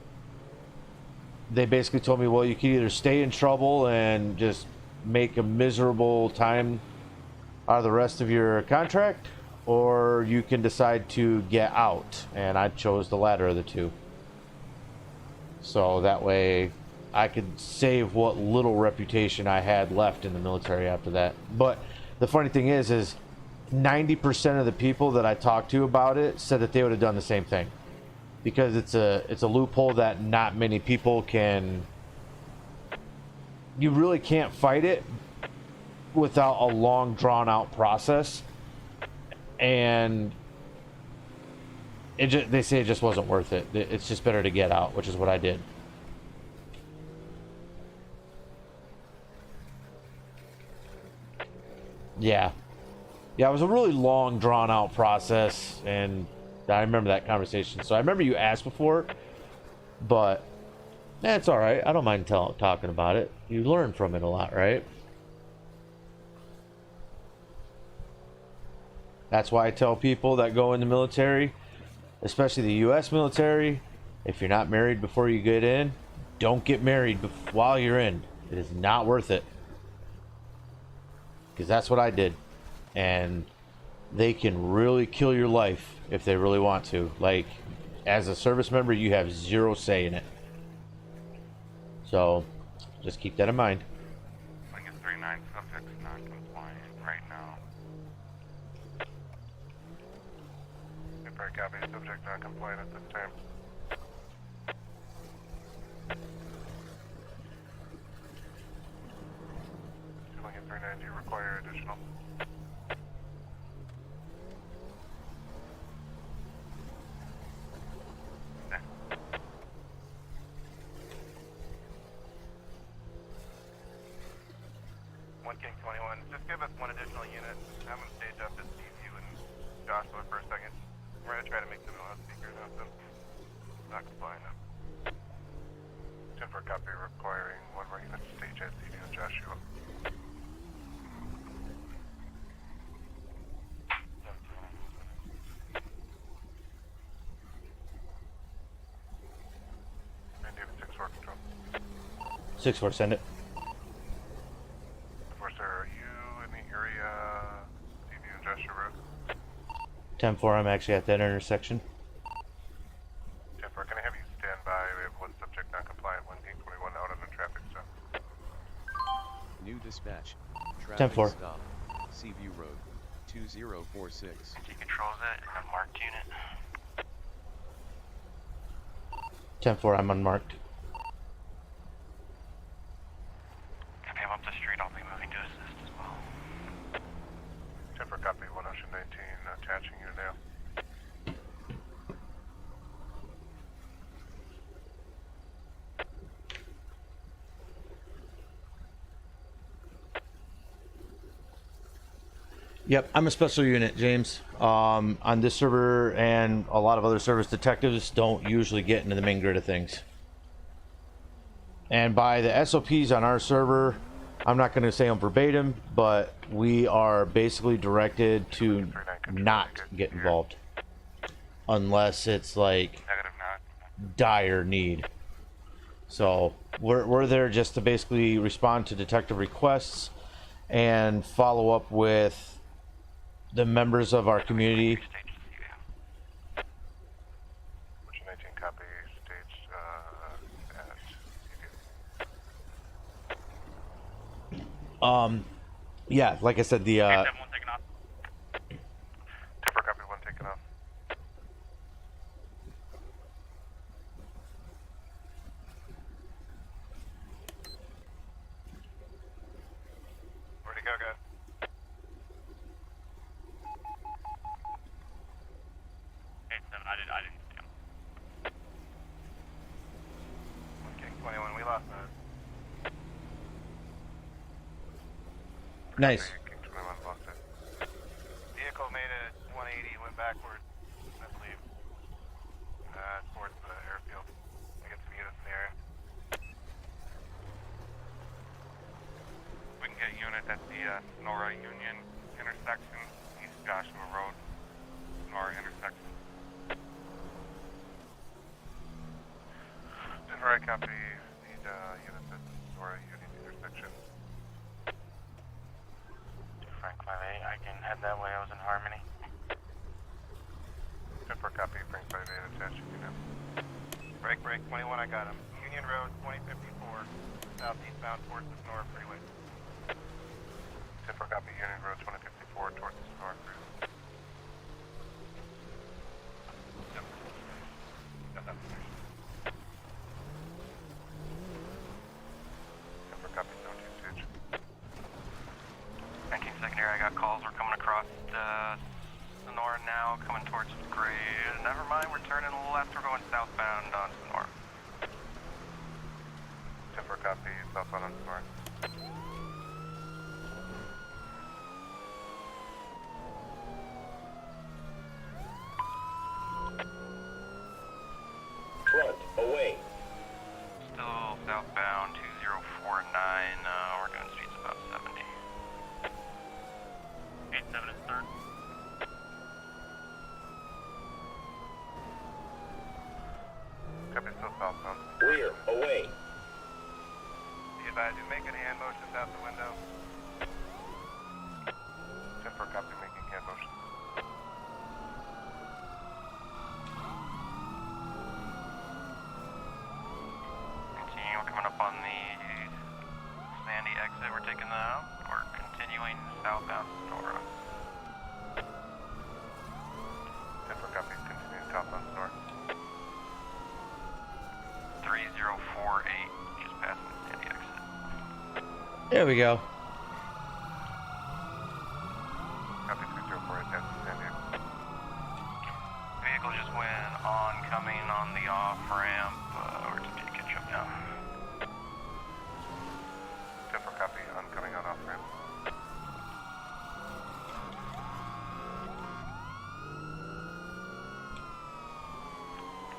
they basically told me, well, you can either stay in trouble and just make a miserable time out of the rest of your contract, or you can decide to get out. And I chose the latter of the two. So that way I could save what little reputation I had left in the military after that. But the funny thing is 90% of the people that I talked to about it said that they would have done the same thing. Because it's a loophole that not many people can. You really can't fight it without a long, drawn out process, and they say it just wasn't worth it. It's just better to get out, which is what I did. Yeah, it was a really long, drawn out process, and I remember that conversation. So I remember you asked before, but it's all right. I don't mind talking about it. You learn from it a lot, right? That's why I tell people that go in the military, especially the U.S. military, if you're not married before you get in, don't get married while you're in. It is not worth it. Because that's what I did. And they can really kill your life if they really want to. Like, as a service member, you have zero say in it. So, just keep that in mind. Lincoln 39, subject's non-compliant right now. Paper copy, subject non-compliant at this time. Lincoln 39, do you require additional? King 21, just give us one additional unit. I'm going to stage up to Steve, you, and Joshua for a second. We're going to try to make them loudspeakers out them. Not complying now. 10-4 copy requiring one more unit to stage at Steve and Joshua. And David 6-4 control. 6-4, send it. 10-4, I'm actually at that intersection. 10-4, can I have you stand by? We have one subject non-compliant, 1 King 21 out on the traffic stop. New dispatch. 10-4. Stop. Seaview Road. 2046. He controls it in a marked unit. 10-4, I'm unmarked. Copy, I'm up the street. I'll be moving to assist as well. 10-4 copy, 1 Ocean 19, attaching you now. Yep, I'm a special unit, James. On this server and a lot of other servers, detectives don't usually get into the main grid of things. And by the SOPs on our server, I'm not going to say them verbatim, but we are basically directed to not get involved. Unless it's like Negative not. dire need. So we're there just to basically respond to detective requests and follow up with the members of our community. Which 19 copy stage at CVM. Yeah, like I said, the One taken off. Tipper copy 1 taken off. Where'd he go, guys? I didn't see him. 1 King 21, we lost that. nice. King 21 lost it. Vehicle made a 180, went backwards, I believe, towards the airfield. I get some units in the area. We can get a unit at the Sonora Union intersection, East Joshua Road, Sonora intersection. Sonora copy, need units at the Sonora Union intersection. Frank 58, I can head that way. I was in Harmony. Tipper copy, bring 58 attached unit. Break 21, I got him. Union Road 2054, southeastbound towards the Sonora Freeway. Tipper copy, Union Road 2054 towards the Sonora Freeway. Yep. Got that. Tipper copy, 17 stage. 19 secondary, I got calls. We're coming across Sonora now, coming towards Gray. Never mind, we're turning left. We're going southbound on Sonora. Tipper copy, southbound on Sonora. Front, away. Still southbound 2049. We're doing speeds about 70. 87 is third. Copy, still southbound. Rear, away. Be advised, you making hand motions out the window. Tipper copy, making hand motion. Continue, we're coming up on the Sandy exit. We're taking that out. We're continuing southbound Sonora. Tipper copy, continuing southbound Sonora. 3048, just passing the Sandy exit. There we go. Copy 3048, that's Sandy. Vehicle just went oncoming on the off ramp. We're just going to catch up now. Tipper copy, oncoming on off ramp.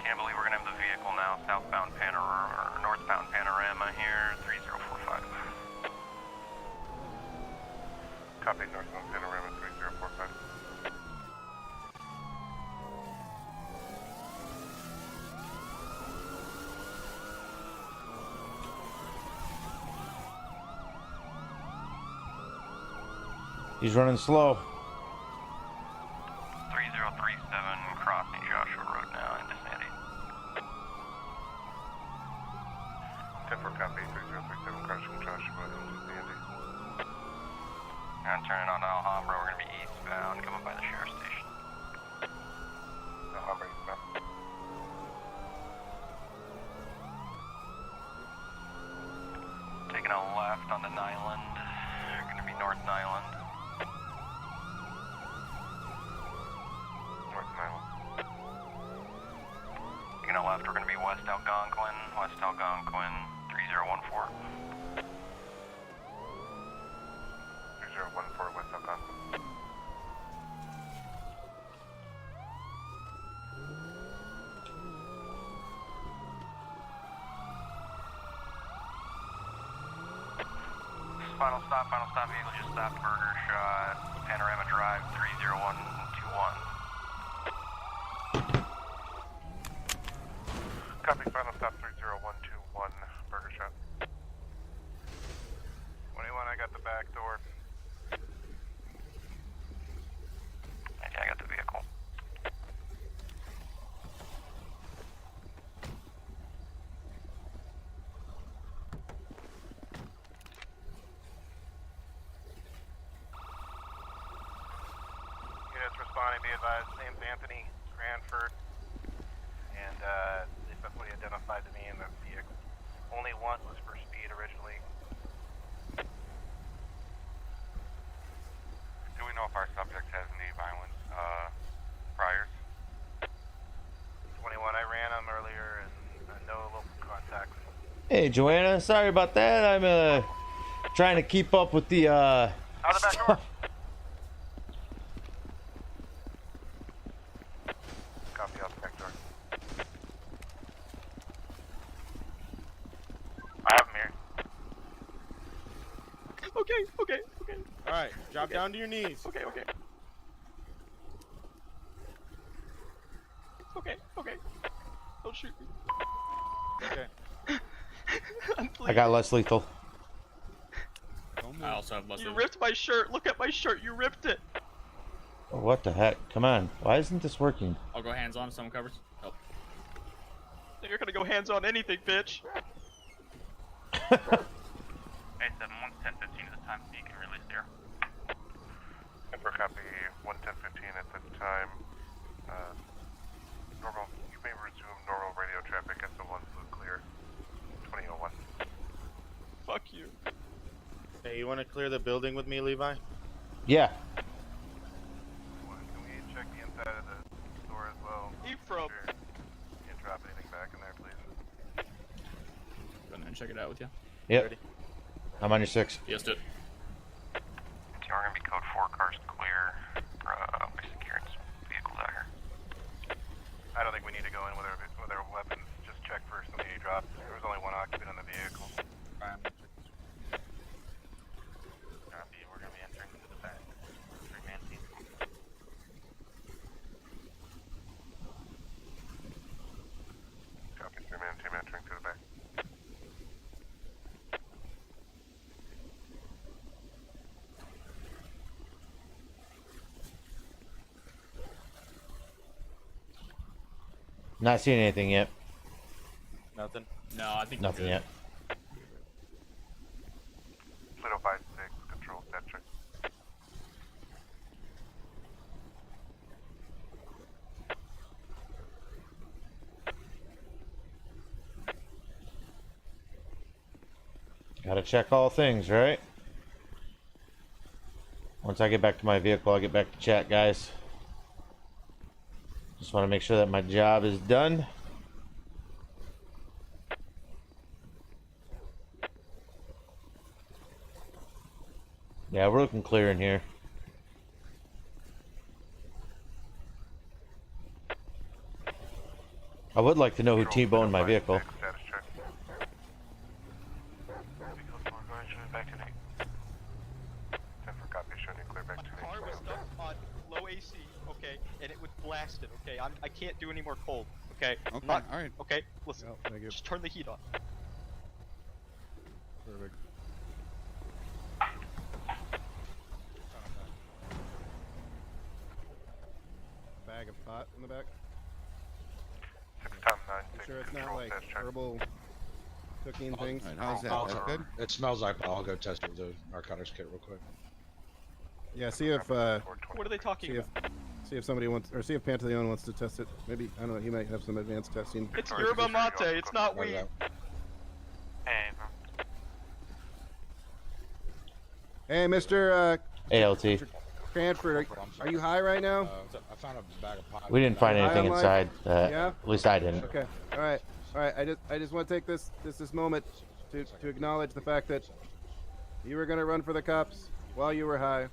Can't believe we're going to have the vehicle now southbound panorama, or northbound panorama here, 3045. Copy, northbound panorama 3045. He's running slow. 3037, crossing Joshua Road now into Sandy. Tipper copy, 3037, crushing Joshua into Sandy. And turning on Alhambra, we're going to be eastbound, coming by the sheriff's station. Alhambra eastbound. Taking a left on the Nyland. We're going to be North Nyland. North Island. Taking a left, we're going to be West Algonquin, 3014. 3014 West Algonquin. Final stop vehicle just stopped Burger Shot, Panorama Drive 30121. Copy, final stop 30121, Burger Shot. 21, I got the back door. Yeah, I got the vehicle. Units responding, be advised, name's Anthony Cranford, and that's what he identified to me in the vehicle. Only one was for speed originally. Do we know if our subject has any violent priors? 21, I ran him earlier and no local contacts. Hey, Joanna. Sorry about that. I'm trying to keep up with the Out the back door. Copy, out the back door. I have him here. Okay. Alright, drop down to your knees. Okay. Don't shoot me. Okay. I got less lethal. I also have less. You ripped my shirt. Look at my shirt. You ripped it. What the heck? Come on. Why isn't this working? I'll go hands on if someone covers. Oh. You're gonna go hands on anything, bitch. A7, 11015 at the time, so you can release there. For copy 11015 at the time. Normal, you may resume normal radio traffic at the 1 blue clear. 2001. Fuck you. Hey, you want to clear the building with me, Levi? Yeah. Can we check the inside of the store as well? Ephraim. Sure. You can drop anything back in there, please. Go ahead and check it out with you. Yep. Ready? I'm on your 6. Yes, do it. We're gonna be code 4, cars clear. Securing vehicles out here. I don't think we need to go in with our weapons. Just check for something you dropped. There was only one occupant in the vehicle. Copy, we're gonna be entering into the back. 3-man team. Copy, 3-man team entering to the back. Not seeing anything yet. Nothing? No, I think Nothing yet. Pluto 56, control set check. Gotta check all things, right? Once I get back to my vehicle, I'll get back to chat, guys. Just want to make sure that my job is done. Yeah, we're looking clear in here. I would like to know who T-boned my vehicle. Status check. Back to 10 for copy, showing you clear back to My car was stuck on low AC, okay, and it was blasted, okay? I can't do any more cold, okay? Okay, alright. Okay, listen, Yeah, thank you. just turn the heat on. Perfect. Bag of pot in the back. 6 times 9, 6 Sure it's not control like status check. herbal cooking things. Alright, how's that? That good? It smells like, but I'll go test it with the narcotics kit real quick. Yeah, see if What are they talking see if about? see if somebody wants, or see if Pantaleon wants to test it. Maybe, I don't know, he might have some advanced testing. It's yerba mate, it's not Right weed. out. Hey, Hey, Mr. ALT. Cranford, are you high right now? I found a bag of pot. We didn't find High anything on life? inside. Yeah? At least I didn't. Okay. All right. I just want to take this moment to acknowledge the fact that you were gonna run for the cops while you were high.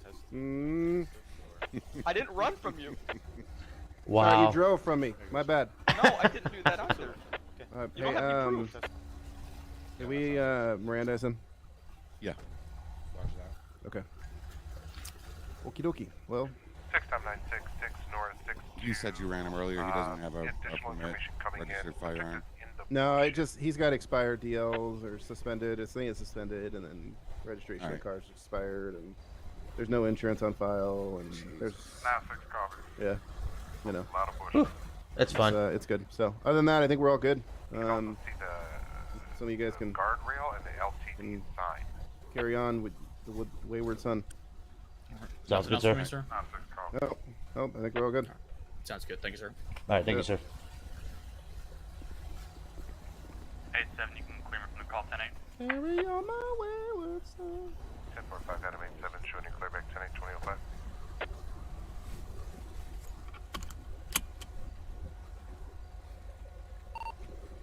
I didn't run from you. Wow. Sorry, you drove from me. My bad. No, I didn't do that either. You Hey, don't have any proof. did we Mirandize him? Yeah. Okay. Okie dokie. Well, 6.966 north 6. You said you ran him earlier. He doesn't have a additional permit, information coming registered in. firearm. no, he's got expired DLs or suspended. His thing is suspended, and then registration of the car's expired, and there's no insurance on file, and there's 9-6 copy. yeah, you know. A lot of bullshit. That's fun. It's good. So other than that, I think we're all good. You can also see Some of you guys can guardrail and the LTD sign. carry on with the Wayward Son. Sounds good, sir. 9-6 copy. Oh, I think we're all good. Sounds good. Thank you, sir. All right, thank you, sir. 8-7, you can clear me from the call 10-8. Carry on my Wayward Son. 10.5 Adam 8-7 showing you clear back 10-8 2005.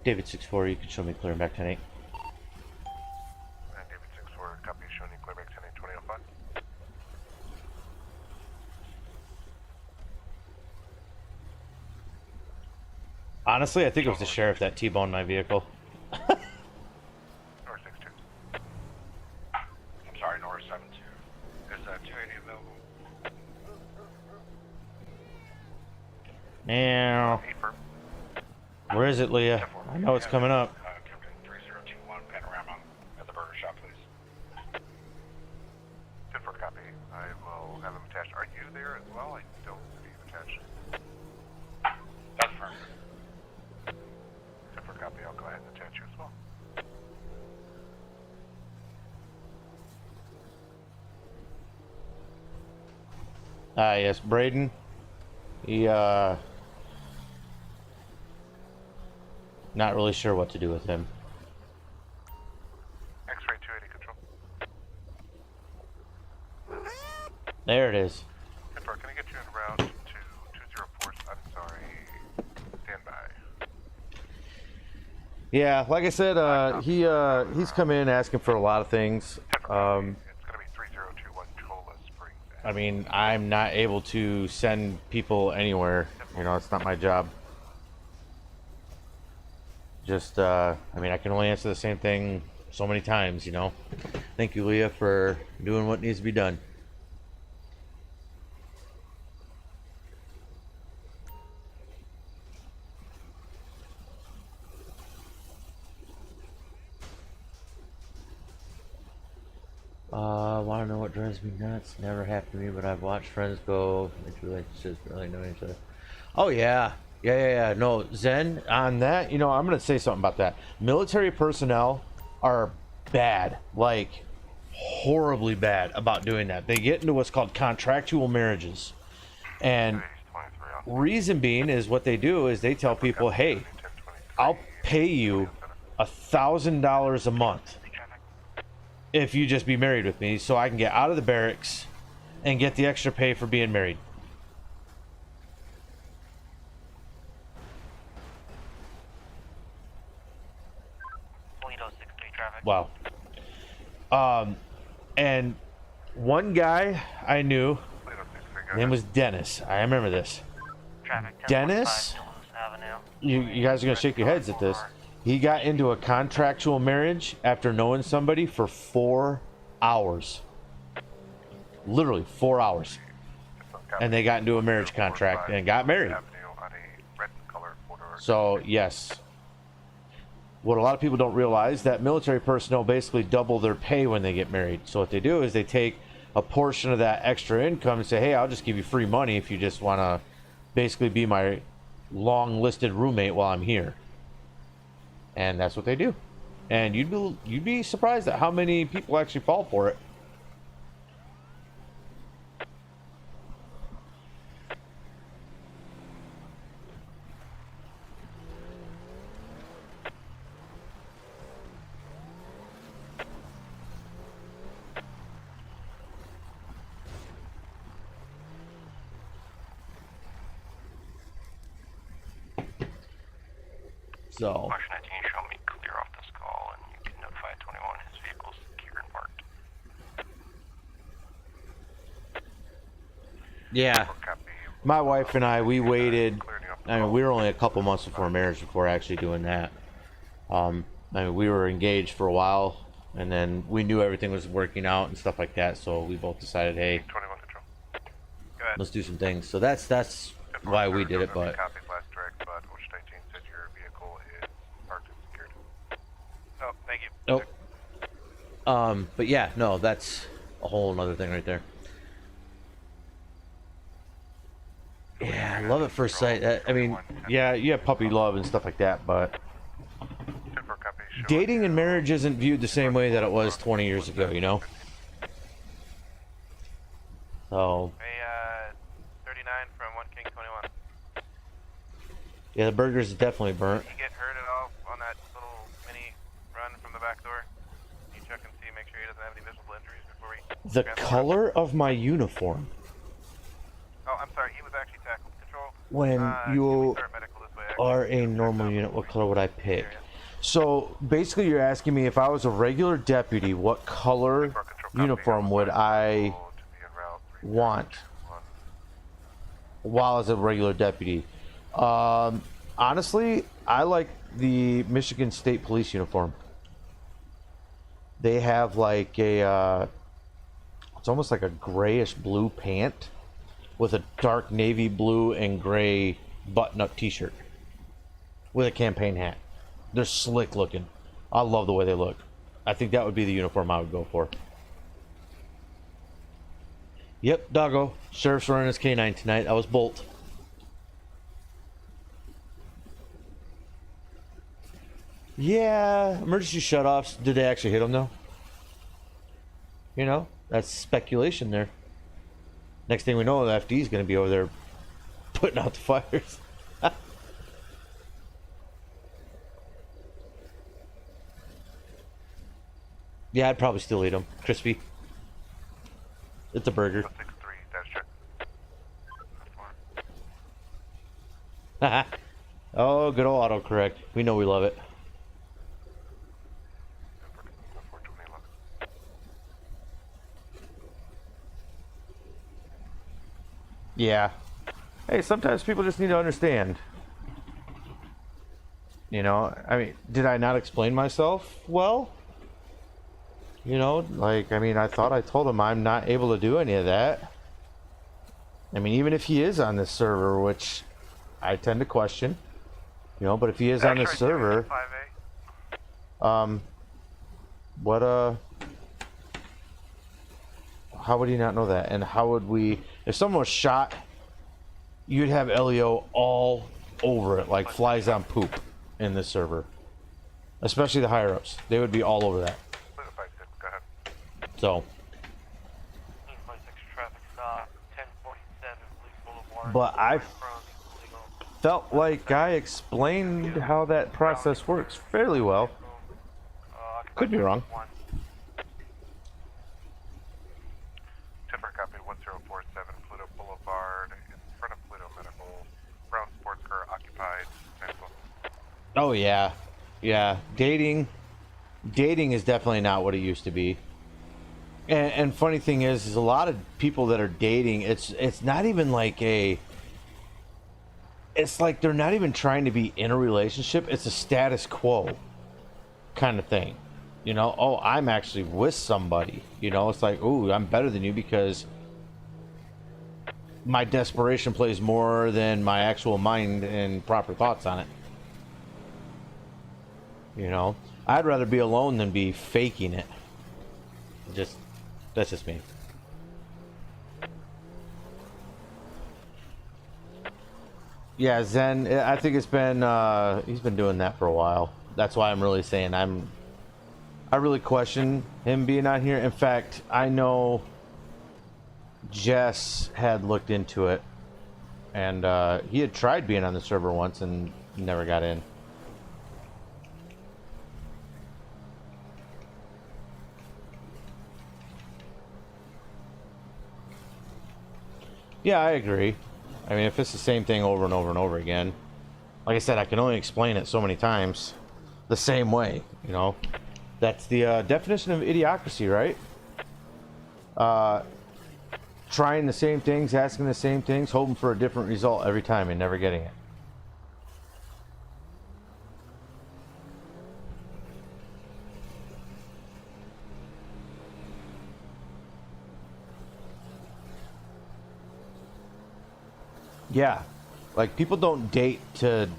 David 6-4, you can show me clear back 10-8. And David 6-4, copy showing you clear back 10-8 2005. Honestly, I think it was the sheriff that T-boned my vehicle. North 6-2. I'm sorry, North 7-2. Is 280 available? Now, where is it, Leah? I know it's coming up. 3021 Panorama at the burger shop, please. 10-4 copy. I will have him attached. Are you there as well? I don't see you attached. That's firm. 10-4 copy. I'll go ahead and attach you as well. Ah, yes, Braden. He, not really sure what to do with him. X-ray 280 control. There it is. 10-4, can I get you en route to 204? I'm sorry. Stand by. Yeah, like I said, he's come in asking for a lot of things. It's going to be 3021 Cholla Springs. I mean, I'm not able to send people anywhere. You know, it's not my job. Just, I mean, I can only answer the same thing so many times, you know. Thank you, Leah, for doing what needs to be done. Want to know what drives me nuts? Never happened to me, but I've watched friends go into relationships really know each other. Oh, yeah. Yeah. No, Zen, on that, you know, I'm going to say something about that. Military personnel are bad, like horribly bad about doing that. They get into what's called contractual marriages. And reason being is what they do is they tell people, hey, I'll pay you $1,000 a month if you just be married with me so I can get out of the barracks and get the extra pay for being married. Wow. And one guy I knew, his name was Dennis. I remember this. Dennis, you guys are going to shake your heads at this. He got into a contractual marriage after knowing somebody for 4 hours. Literally 4 hours. And they got into a marriage contract and got married. So, yes. What a lot of people don't realize, that military personnel basically double their pay when they get married. So what they do is they take a portion of that extra income and say, hey, I'll just give you free money if you just want to basically be my long listed roommate while I'm here. And that's what they do. And you'd be surprised at how many people actually fall for it. So. Marsh 19, show me clear off this call, and you can notify 21 his vehicle's secured and parked. Yeah. My wife and I, we waited. I mean, we were only a couple months before marriage before actually doing that. I mean, we were engaged for a while And then we knew everything was working out and stuff like that, so we both decided, hey, 21 Control. Go ahead. let's do some things. So that's why we did it, but Copy last direct, but Ocean 19 said your vehicle is parked and secured. Oh, thank you. nope. But yeah, no, that's a whole another thing right there. Yeah, love at first sight. I mean, yeah, you have puppy love and stuff like that, but dating and marriage isn't viewed the same way that it was 20 years ago, you know? So, Hey, 39 from 1 King 21. yeah, the burgers is definitely burnt. You get hurt at all on that little mini run from the back door? You check and see, make sure he doesn't have any visible injuries before we... The color of my uniform. Oh, I'm sorry, he was actually tackled. Control. When you are a normal unit, what color would I pick? So basically you're asking me if I was a regular deputy, what color uniform would I want while as a regular deputy? Honestly, I like the Michigan State Police uniform. They have like a it's almost like a grayish blue pant with a dark navy blue and gray button-up t-shirt with a campaign hat. They're slick looking. I love the way they look. I think that would be the uniform I would go for. Yep, doggo. Sheriff's running his K9 tonight. I was Bolt. Yeah, emergency shutoffs. Did they actually hit him though? You know, that's speculation there. Next thing we know, the FD is going to be over there putting out the fires. Yeah, I'd probably still eat them. Crispy. It's a burger. 6-3, oh, good old autocorrect. We know we love it. Yeah. Hey, sometimes people just need to understand. You know, I mean, did I not explain myself well? You know, like, I mean, I thought I told him I'm not able to do any of that. I mean, even if he is on this server, which I tend to question, you know, but if he is on this server, how would he not know that? And how would we, if someone was shot, you'd have LEO all over it, like flies on poop in this server. Especially the higher ups. They would be all over that. So. But I felt like I explained how that process works fairly well. Could be wrong. Timber copy 1047 Pluto Boulevard in front of Pluto Medical. Brown sports car occupied. Oh yeah. Yeah. Dating is definitely not what it used to be. And funny thing is a lot of people that are dating, it's not even like it's like they're not even trying to be in a relationship. It's a status quo kind of thing. You know, oh, I'm actually with somebody. You know, it's like, oh, I'm better than you because my desperation plays more than my actual mind and proper thoughts on it. You know, I'd rather be alone than be faking it. That's just me. Yeah, Zen, I think it's been, he's been doing that for a while. That's why I'm really saying I really question him being on here. In fact, I know Jess had looked into it, and he had tried being on the server once and never got in. Yeah, I agree. I mean, if it's the same thing over and over and over again, like I said, I can only explain it so many times the same way, you know. That's the definition of idiocracy, right? Trying the same things, asking the same things, hoping for a different result every time and never getting it. Yeah, like people don't date to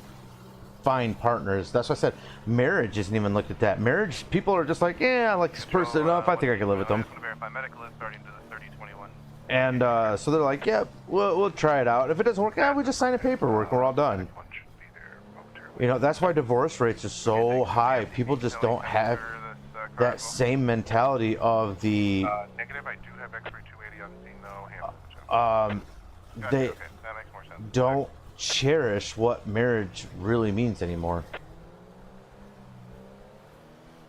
find partners. That's why I said marriage isn't even looked at that. Marriage, people are just like, yeah, I like this person enough. I think I can live with them. Verify medical is starting to the 3021. And so they're like, yeah, we'll try it out. If it doesn't work out, we just sign a paperwork. We're all done. You know, that's why divorce rates are so high. People just don't have that same mentality of the. Negative. I do have X-ray 280 on scene though. They Okay, that makes more sense. don't cherish what marriage really means anymore.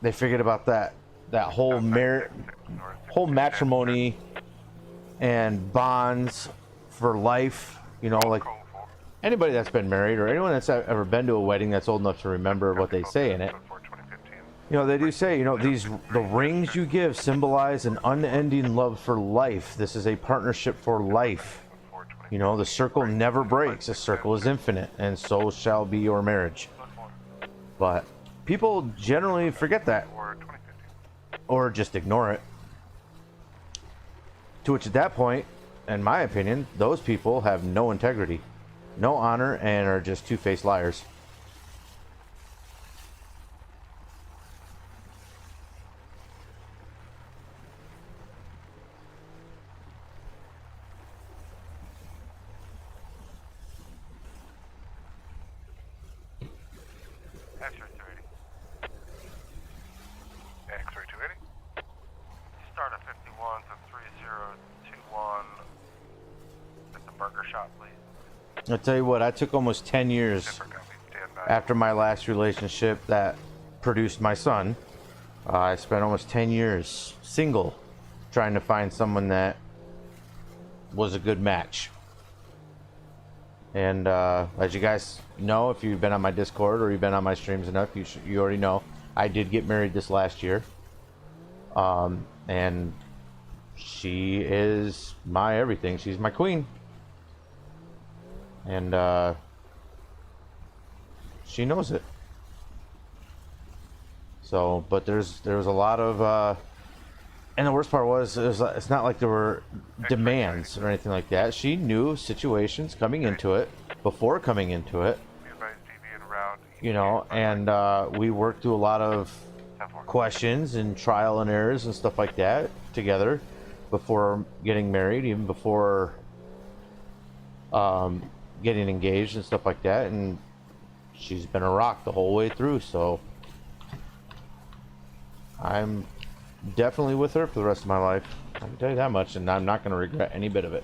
They forget about that whole whole matrimony and bonds for life. You know, like anybody that's been married or anyone that's ever been to a wedding that's old enough to remember what they say in it. You know, they do say, you know, the rings you give symbolize an unending love for life. This is a partnership for life. You know, the circle never breaks. The circle is infinite, and so shall be your marriage. But people generally forget that, or just ignore it. To which, at that point, in my opinion, those people have no integrity, no honor, and are just two-faced liars. X-ray 280. X-ray 280. Start at 51 to 3021. At the burger shop, please. I'll tell you what, I took almost 10 years after my last relationship that produced my son. I spent almost 10 years single trying to find someone that was a good match. And as you guys know, if you've been on my Discord or you've been on my streams enough, you already know I did get married this last year. And she is my everything. She's my queen. And she knows it. So, but there was a lot of and the worst part was it's not like there were demands or anything like that. She knew situations coming into it, before coming into it, you know, and we worked through a lot of questions and trial and errors and stuff like that together before getting married, even before getting engaged and stuff like that. And she's been a rock the whole way through, so I'm definitely with her for the rest of my life. I can tell you that much, and I'm not going to regret any bit of it.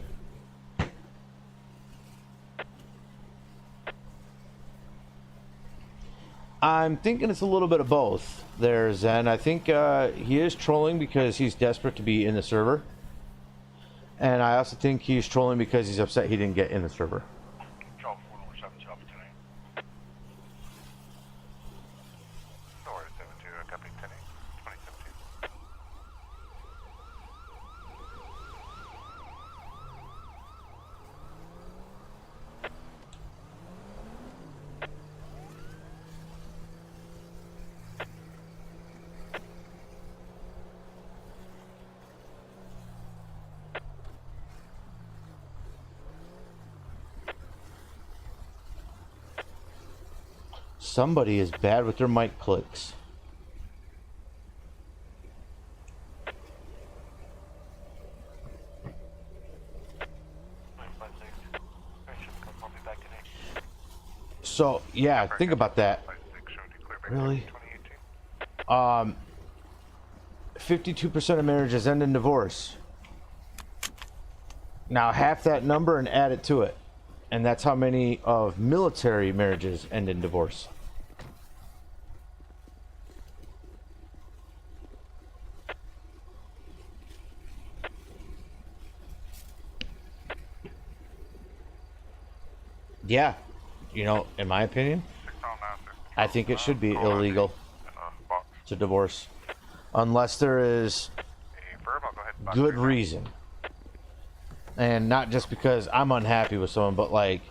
I'm thinking it's a little bit of both there, Zen. I think he is trolling because he's desperate to be in the server. And I also think he's trolling because he's upset he didn't get in the server. Somebody is bad with their mic clicks. So, yeah, think about that. Really? 52% of marriages end in divorce. Now, half that number and add it to it. And that's how many of military marriages end in divorce. Yeah, you know, in my opinion, I think it should be illegal to divorce unless there is good reason. And not just because I'm unhappy with someone, but like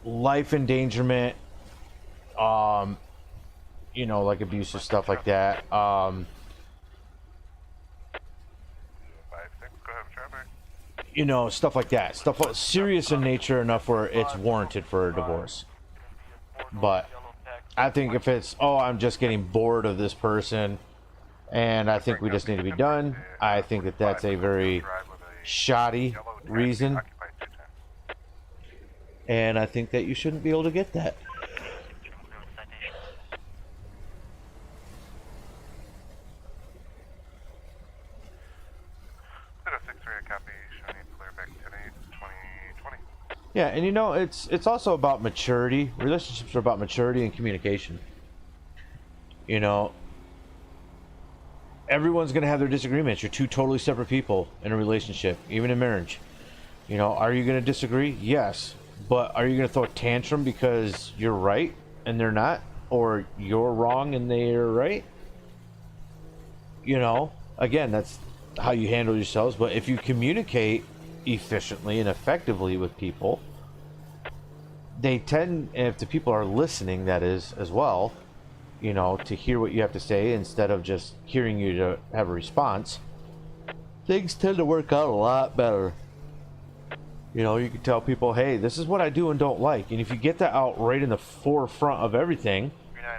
life endangerment, you know, like abusive stuff like that. You know, stuff like that. Stuff serious in nature enough where it's warranted for a divorce. But I think if it's, oh, I'm just getting bored of this person and I think we just need to be done, I think that that's a very shoddy reason. And I think that you shouldn't be able to get that. Yeah, and you know, it's also about maturity. Relationships are about maturity and communication. You know, everyone's going to have their disagreements. You're two totally separate people in a relationship, even in marriage. You know, are you going to disagree? Yes. But are you going to throw a tantrum because you're right and they're not? Or you're wrong and they're right? You know, again, that's how you handle yourselves. But if you communicate efficiently and effectively with people, they tend, if the people are listening, that is, as well, you know, to hear what you have to say instead of just hearing you to have a response, things tend to work out a lot better. You know, you can tell people, hey, this is what I do and don't like. And if you get that out right in the forefront of everything,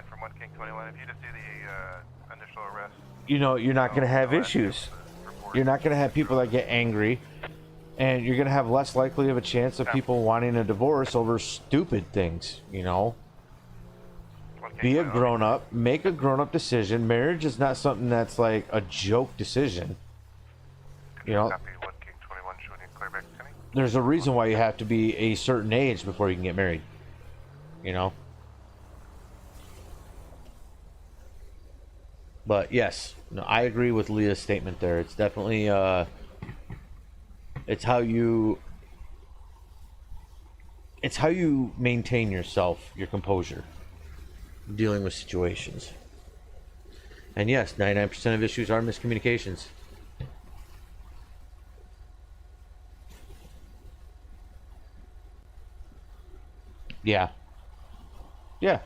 from 1 King 21, if you just do the initial arrest, you know, you're not going to have issues. You're not going to have people that get angry. And you're going to have less likely of a chance of people wanting a divorce over stupid things, you know. Be a grown-up. Make a grown-up decision. Marriage is not something that's like a joke decision. You know, there's a reason why you have to be a certain age before you can get married. You know. But yes, no, I agree with Leah's statement there. It's definitely it's how you maintain yourself, your composure, dealing with situations. And yes, 99% of issues are miscommunications. Yeah. Yeah.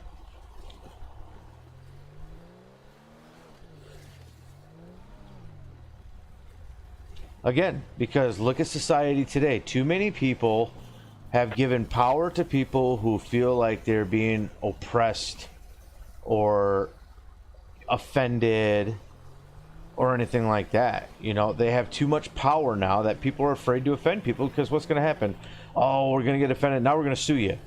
Again, because look at society today. Too many people have given power to people who feel like they're being oppressed or offended or anything like that. You know, they have too much power now that people are afraid to offend people because what's going to happen? Oh, we're going to get offended. Now we're going to sue you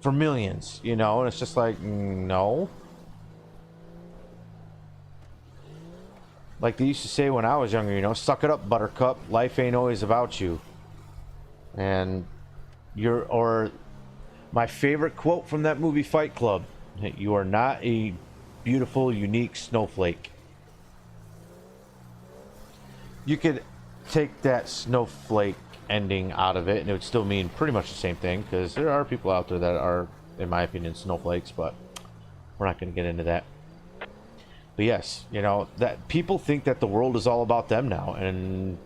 for millions, you know, and it's just like, no. Like they used to say when I was younger, you know, suck it up, buttercup. Life ain't always about you. And or my favorite quote from that movie Fight Club, you are not a beautiful, unique snowflake. You could take that snowflake ending out of it and it would still mean pretty much the same thing, because there are people out there that are, in my opinion, snowflakes, but we're not going to get into that. But yes, you know, that people think that the world is all about them now, and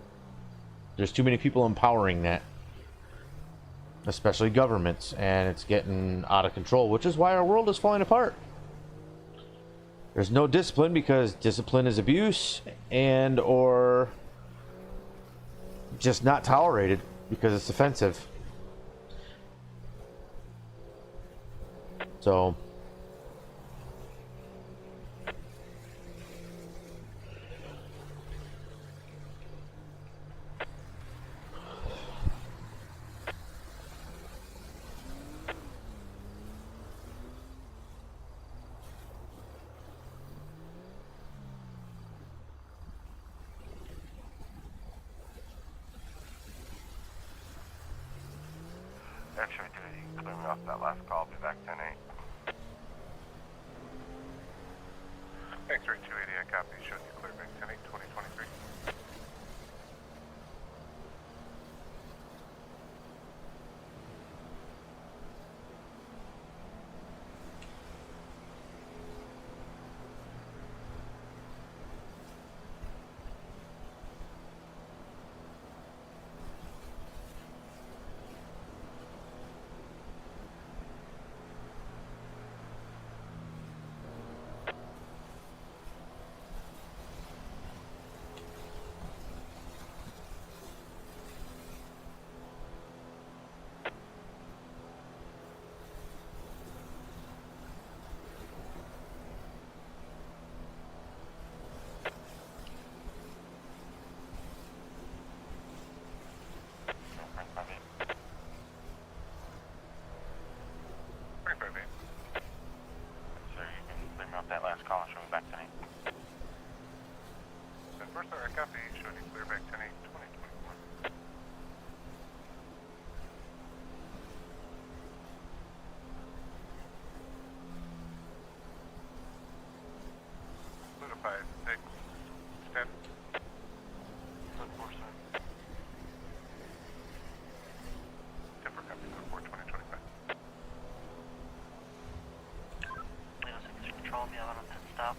there's too many people empowering that, especially governments, and it's getting out of control, which is why our world is falling apart. There's no discipline because discipline is abuse and or just not tolerated because it's offensive. So actually, dude, clear me off that last call. I'll be back 10-8. X-ray 280, I copy. Showing you clear back 10-8, 2023. 10-4, sorry, copy. Showing you clear back 10-8, 2024. Pluto 5, 6, 10. 10-4, sir. 10-4, copy. Pluto 4, 2025. Pluto 6 Patrol, be on a pit stop.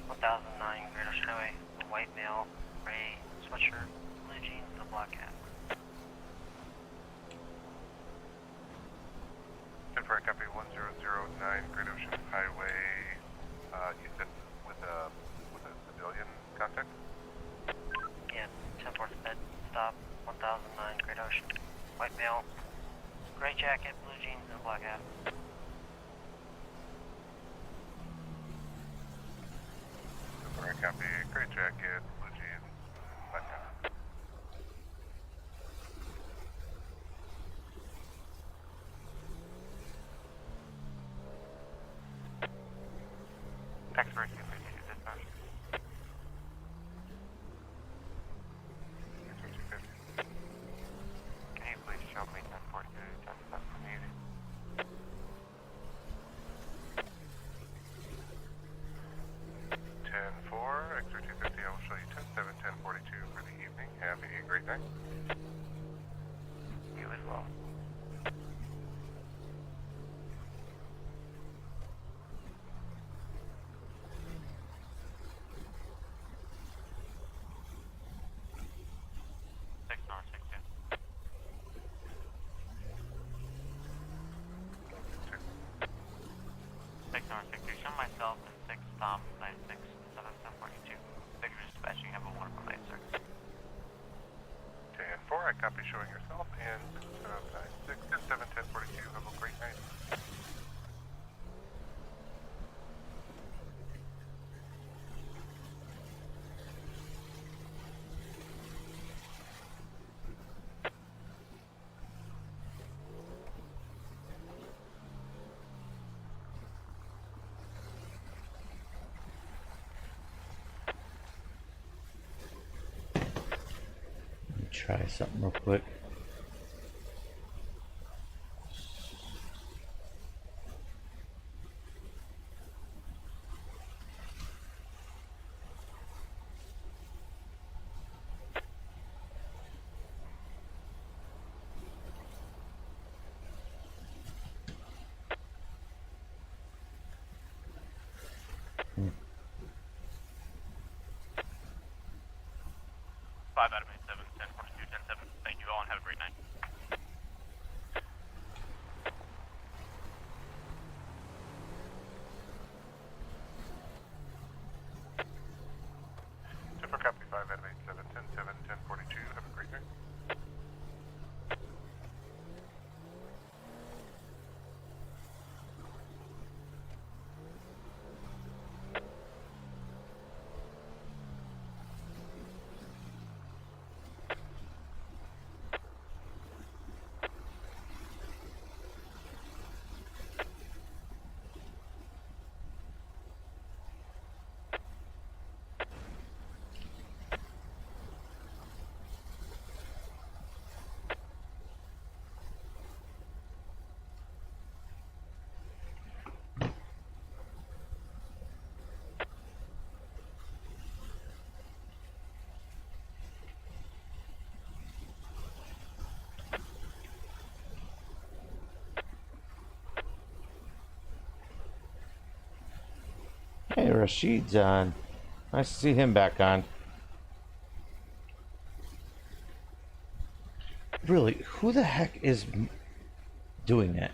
1009 Great Ocean Highway. A white male, gray sweatshirt, blue jeans, and a black hat. 10-4, copy. 1009 Great Ocean Highway. You said with a civilian contact? Yeah, 10-4 pit stop. 1009 Great Ocean. White male, gray jacket, blue jeans, and a black hat. Alright, copy. Gray jacket, blue jeans, black hat. Expert 252 dispatch. Expert 250. Can you please show me 1042 test that for me? 10-4, X-ray 250, I will show you 10-7, 10-42 for the evening. Have a great night. You as well. Six North, 6-2. Six North, 6-2. Show myself and 6 Tom, 96, 7-10-42. Thank you for dispatching. Have a wonderful night, sir. 10-4, I copy showing yourself and 96, 10-7, 10-42. Have a great night. Try something real quick. Five out of 7, 10-42, 10-7. Thank you all and have a great night. Super copy 5 out of 8, 7, 10-7, 10-42. Have a great night. Hey, Rashid's on. Nice to see him back on. Really, who the heck is doing that?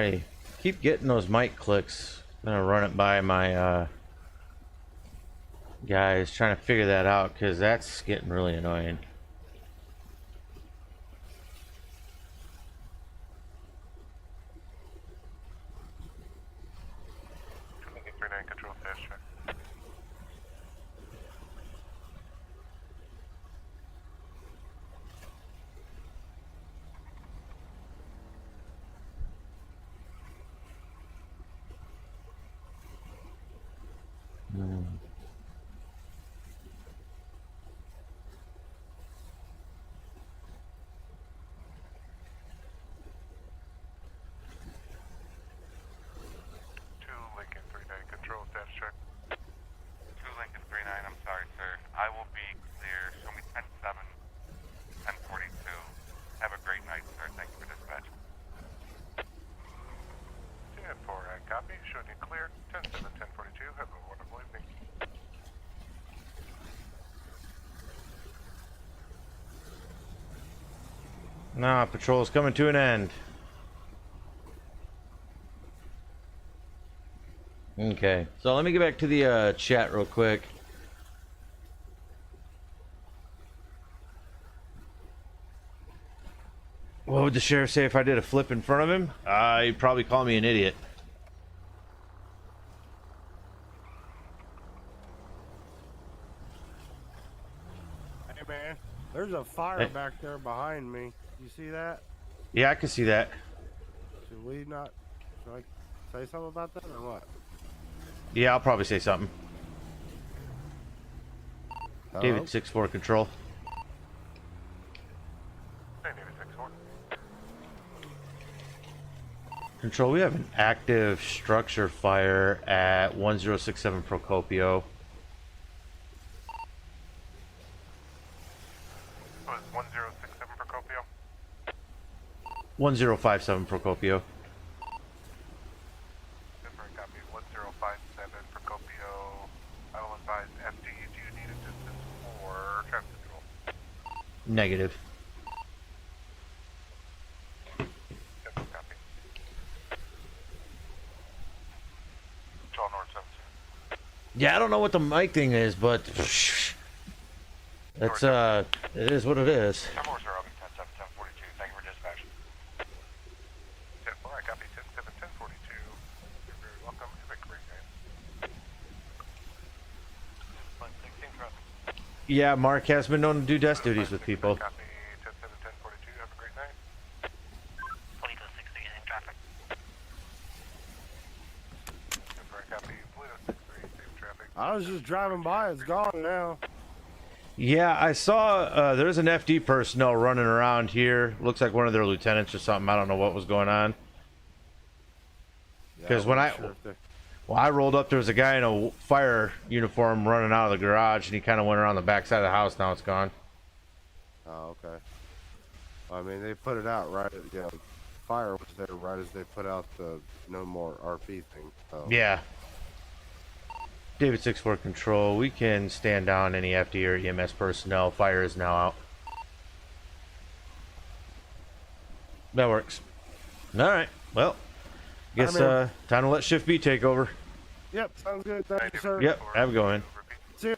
I keep getting those mic clicks. I'm gonna run it by my guys, trying to figure that out because that's getting really annoying. Lincoln 39 control fast check. Lincoln 39 control status check. 2 Lincoln 39, I'm sorry, sir. I will be clear. Show me 10-7, 10-42. Have a great night, sir. Thank you for dispatch. 10-4, I copy. Showing you clear. 10-7, 10-42. Have a wonderful evening. Nah, patrol's coming to an end. Okay, so let me get back to the chat real quick. What would the sheriff say if I did a flip in front of him? He'd probably call me an idiot. Hey man, there's a fire Hey. back there behind me. You see that? Yeah, I can see that. Should we not? Should I say something about that or what? Yeah, I'll probably say something. Hello? David 6-4 control. Hey, David 6-4. Control, we have an active structure fire at 1067 Procopio. Was 1067 Procopio? 1057 Procopio. Different copy. 1057 Procopio. I will advise FD. Do you need assistance for traffic control? Negative. Different copy. Control North 17. Yeah, I don't know what the mic thing is, but it's it is what it is. 10-4, sir. I'll be 10-7, 10-42. Thank you for dispatch. 10-4, I copy. 10-7, 10-42. You're very welcome. Have a great night. 16 traffic. Yeah, Mark has been known to do desk duties with people. Copy. 10-7, 10-42. Have a great night. Toledo 63 is in traffic. 10-4, I copy. Toledo 63, safe traffic. I was just driving by. It's gone now. Yeah, I saw there's an FD personnel running around here. Looks like one of their lieutenants or something. I don't know what was going on. Because when I rolled up, there was a guy in a fire uniform running out of the garage, and he kind of went around the back side of the house. Now it's gone. Oh, okay. I mean, they put it out right at the fire was there right as they put out the no more RP thing. So. Yeah. David 6-4 control. We can stand down any FD or EMS personnel. Fire is now out. That works. All right. Well, guess time to let Shift B take over. Yep, sounds good. Thank you, sir. Yep, have a go in. See ya.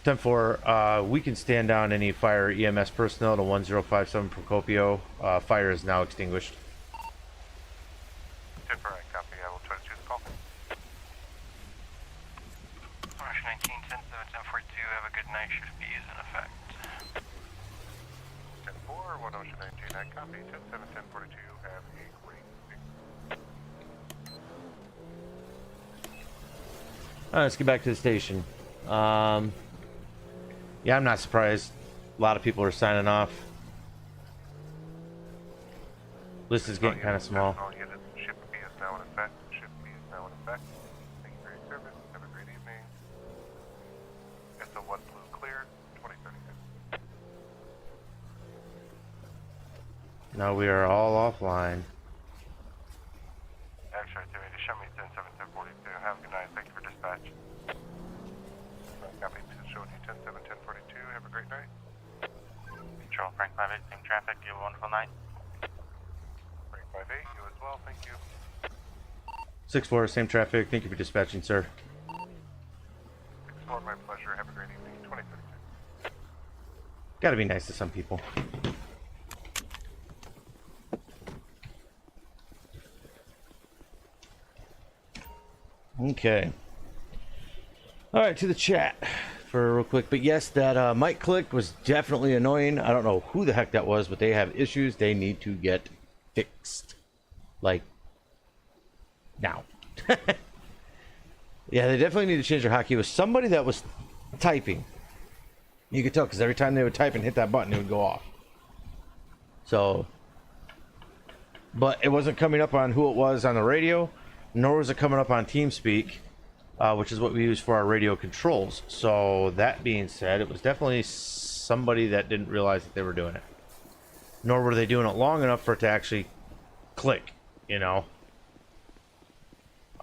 10-4, we can stand down any fire EMS personnel to 1057 Procopio. Fire is now extinguished. 10-4, I copy. I will try to choose the call. Rush 19, 10-7, 10-42. Have a good night. Shift B is in effect. 10-4, 1 Ocean 19, I copy. 10-7, 10-42. Have a great week. Alright, let's get back to the station. Yeah, I'm not surprised. A lot of people are signing off. List is getting kind of small. All units, Shift B is now in effect. Shift B is now in effect. Thank you for your service. Have a great evening. SO1 Blue clear. 2036. Now we are all offline. Extra activity. Show me 10-7, 10-42. Have a good night. Thank you for dispatch. Copy. Showing you 10-7, 10-42. Have a great night. Control Frank 58, same traffic. You have a wonderful night. Frank 58, you well, thank you. 6-4, same traffic. Thank you for dispatching, sir. 6-4, my pleasure. Have a great evening. 2052. Gotta be nice to some people. Okay. Alright, to the chat for real quick. But yes, that mic click was definitely annoying. I don't know who the heck that was, but they have issues they need to get fixed. Like, now. Yeah, they definitely need to change their hotkey. It was somebody that was typing. You could tell because every time they would type and hit that button, it would go off. So, but it wasn't coming up on who it was on the radio, nor was it coming up on TeamSpeak, which is what we use for our radio controls. So that being said, it was definitely somebody that didn't realize that they were doing it. Nor were they doing it long enough for it to actually click, you know.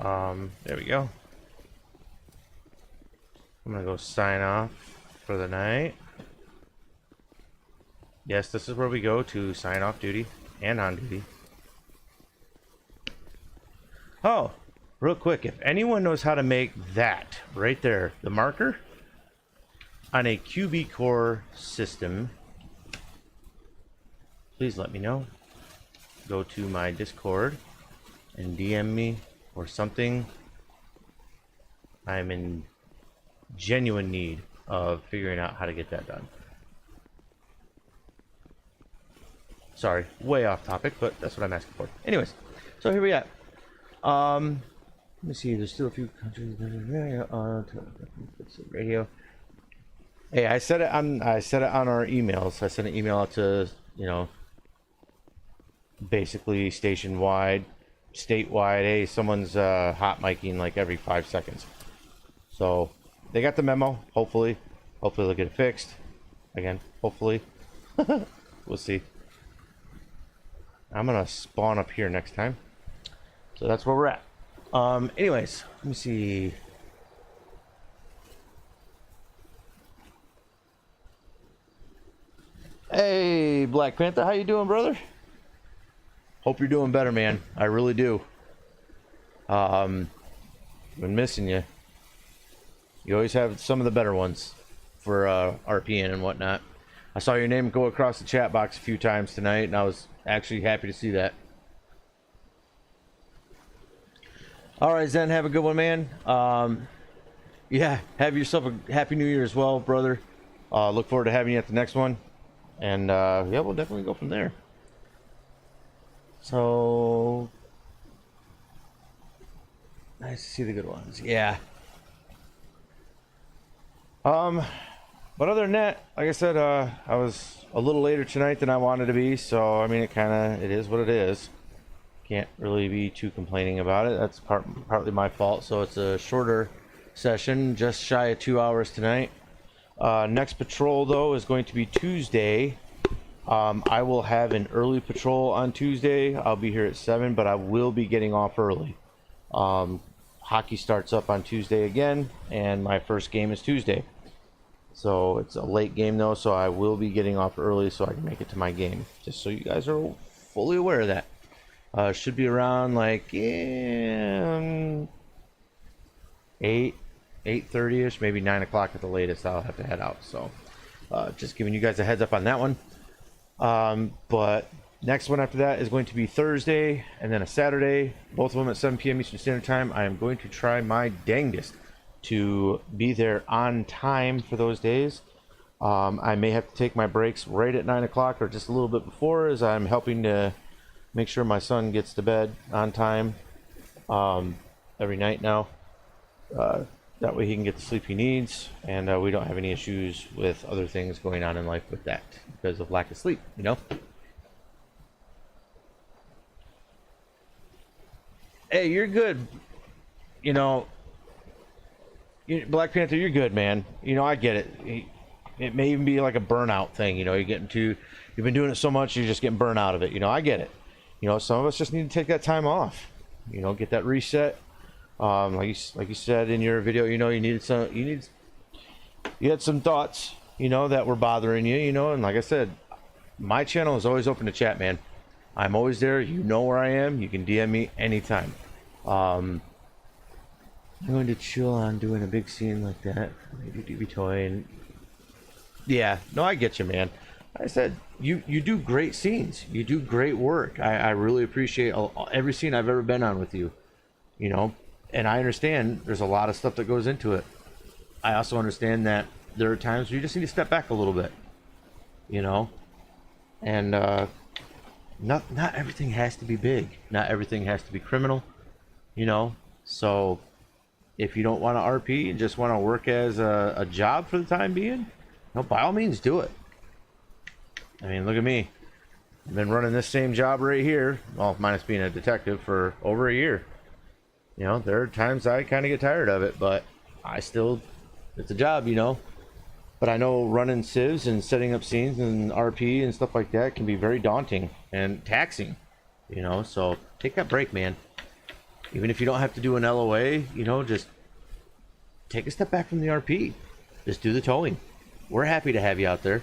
There we go. I'm gonna go sign off for the night. Yes, this is where we go to sign off duty and on duty. Oh, real quick, if anyone knows how to make that right there, the marker on a QB core system, please let me know. Go to my Discord and DM me or something. I'm in genuine need of figuring out how to get that done. Sorry, way off topic, but that's what I'm asking for. Anyways, so here we at. Let me see. There's still a few countries. Radio. Hey, I said it on our emails. I sent an email out to, you know, basically station-wide, statewide. Hey, someone's hot micing like every 5 seconds. So they got the memo. Hopefully they'll get it fixed. Again, hopefully. We'll see. I'm gonna spawn up here next time. So that's where we're at. Anyways, let me see. Hey, Black Panther, how you doing, brother? Hope you're doing better, man. I really do. Been missing you. You always have some of the better ones for RPN and whatnot. I saw your name go across the chat box a few times tonight, and I was actually happy to see that. All right, Zen, have a good one, man. Yeah, have yourself a happy new year as well, brother. Look forward to having you at the next one. And yeah, we'll definitely go from there. So nice to see the good ones. Yeah. But other than that, like I said, I was a little later tonight than I wanted to be, so I mean, it is what it is. Can't really be too complaining about it. That's partly my fault. So it's a shorter session, just shy of 2 hours tonight. Next patrol though is going to be Tuesday. I will have an early patrol on Tuesday. I'll be here at 7, but I will be getting off early. Hockey starts up on Tuesday again, and my first game is Tuesday. So it's a late game though, so I will be getting off early so I can make it to my game. Just so you guys are fully aware of that. Should be around like 8:30ish, maybe 9 o'clock at the latest. I'll have to head out. So just giving you guys a heads up on that one. But next one after that is going to be Thursday and then a Saturday, both of them at 7 p.m. Eastern Standard Time. I am going to try my dangest to be there on time for those days. I may have to take my breaks right at 9 o'clock or just a little bit before, as I'm helping to make sure my son gets to bed on time every night now. That way he can get the sleep he needs, and we don't have any issues with other things going on in life with that because of lack of sleep, you know? Hey, you're good. You know, Black Panther, you're good, man. You know, I get it. It may even be like a burnout thing, you know, you've been doing it so much, you're just getting burnt out of it. You know, I get it. You know, some of us just need to take that time off. You know, get that reset. Like you said in your video, you know, you had some thoughts, you know, that were bothering you, you know, and like I said, my channel is always open to chat, man. I'm always there. You know where I am. You can DM me anytime. I'm going to chill on doing a big scene like that. Maybe DB toy and yeah, no, I get you, man. I said you do great scenes. You do great work. I really appreciate every scene I've ever been on with you. You know, and I understand there's a lot of stuff that goes into it. I also understand that there are times where you just need to step back a little bit. You know, and not everything has to be big. Not everything has to be criminal. You know, so if you don't want to RP and just want to work as a job for the time being, no, by all means do it. I mean, look at me. I've been running this same job right here, well, minus being a detective, for over a year. You know, there are times I kind of get tired of it, but I still, it's a job, you know. But I know running civs and setting up scenes and RP and stuff like that can be very daunting and taxing, you know. So take that break, man. Even if you don't have to do an LOA, you know, just take a step back from the RP. Just do the towing. We're happy to have you out there.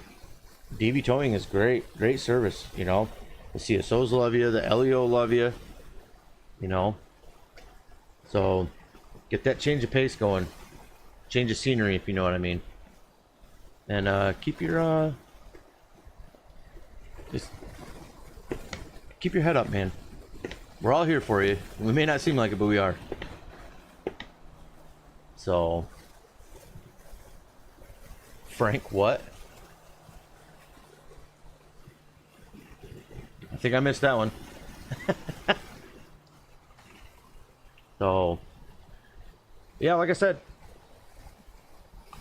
DV towing is great service, you know. The CSOs love you, the LEO love you, you know. So get that change of pace going, change of scenery, if you know what I mean. And keep your just keep your head up, man. We're all here for you. We may not seem like it, but we are. So Frank, what? I think I missed that one. So, yeah, like I said,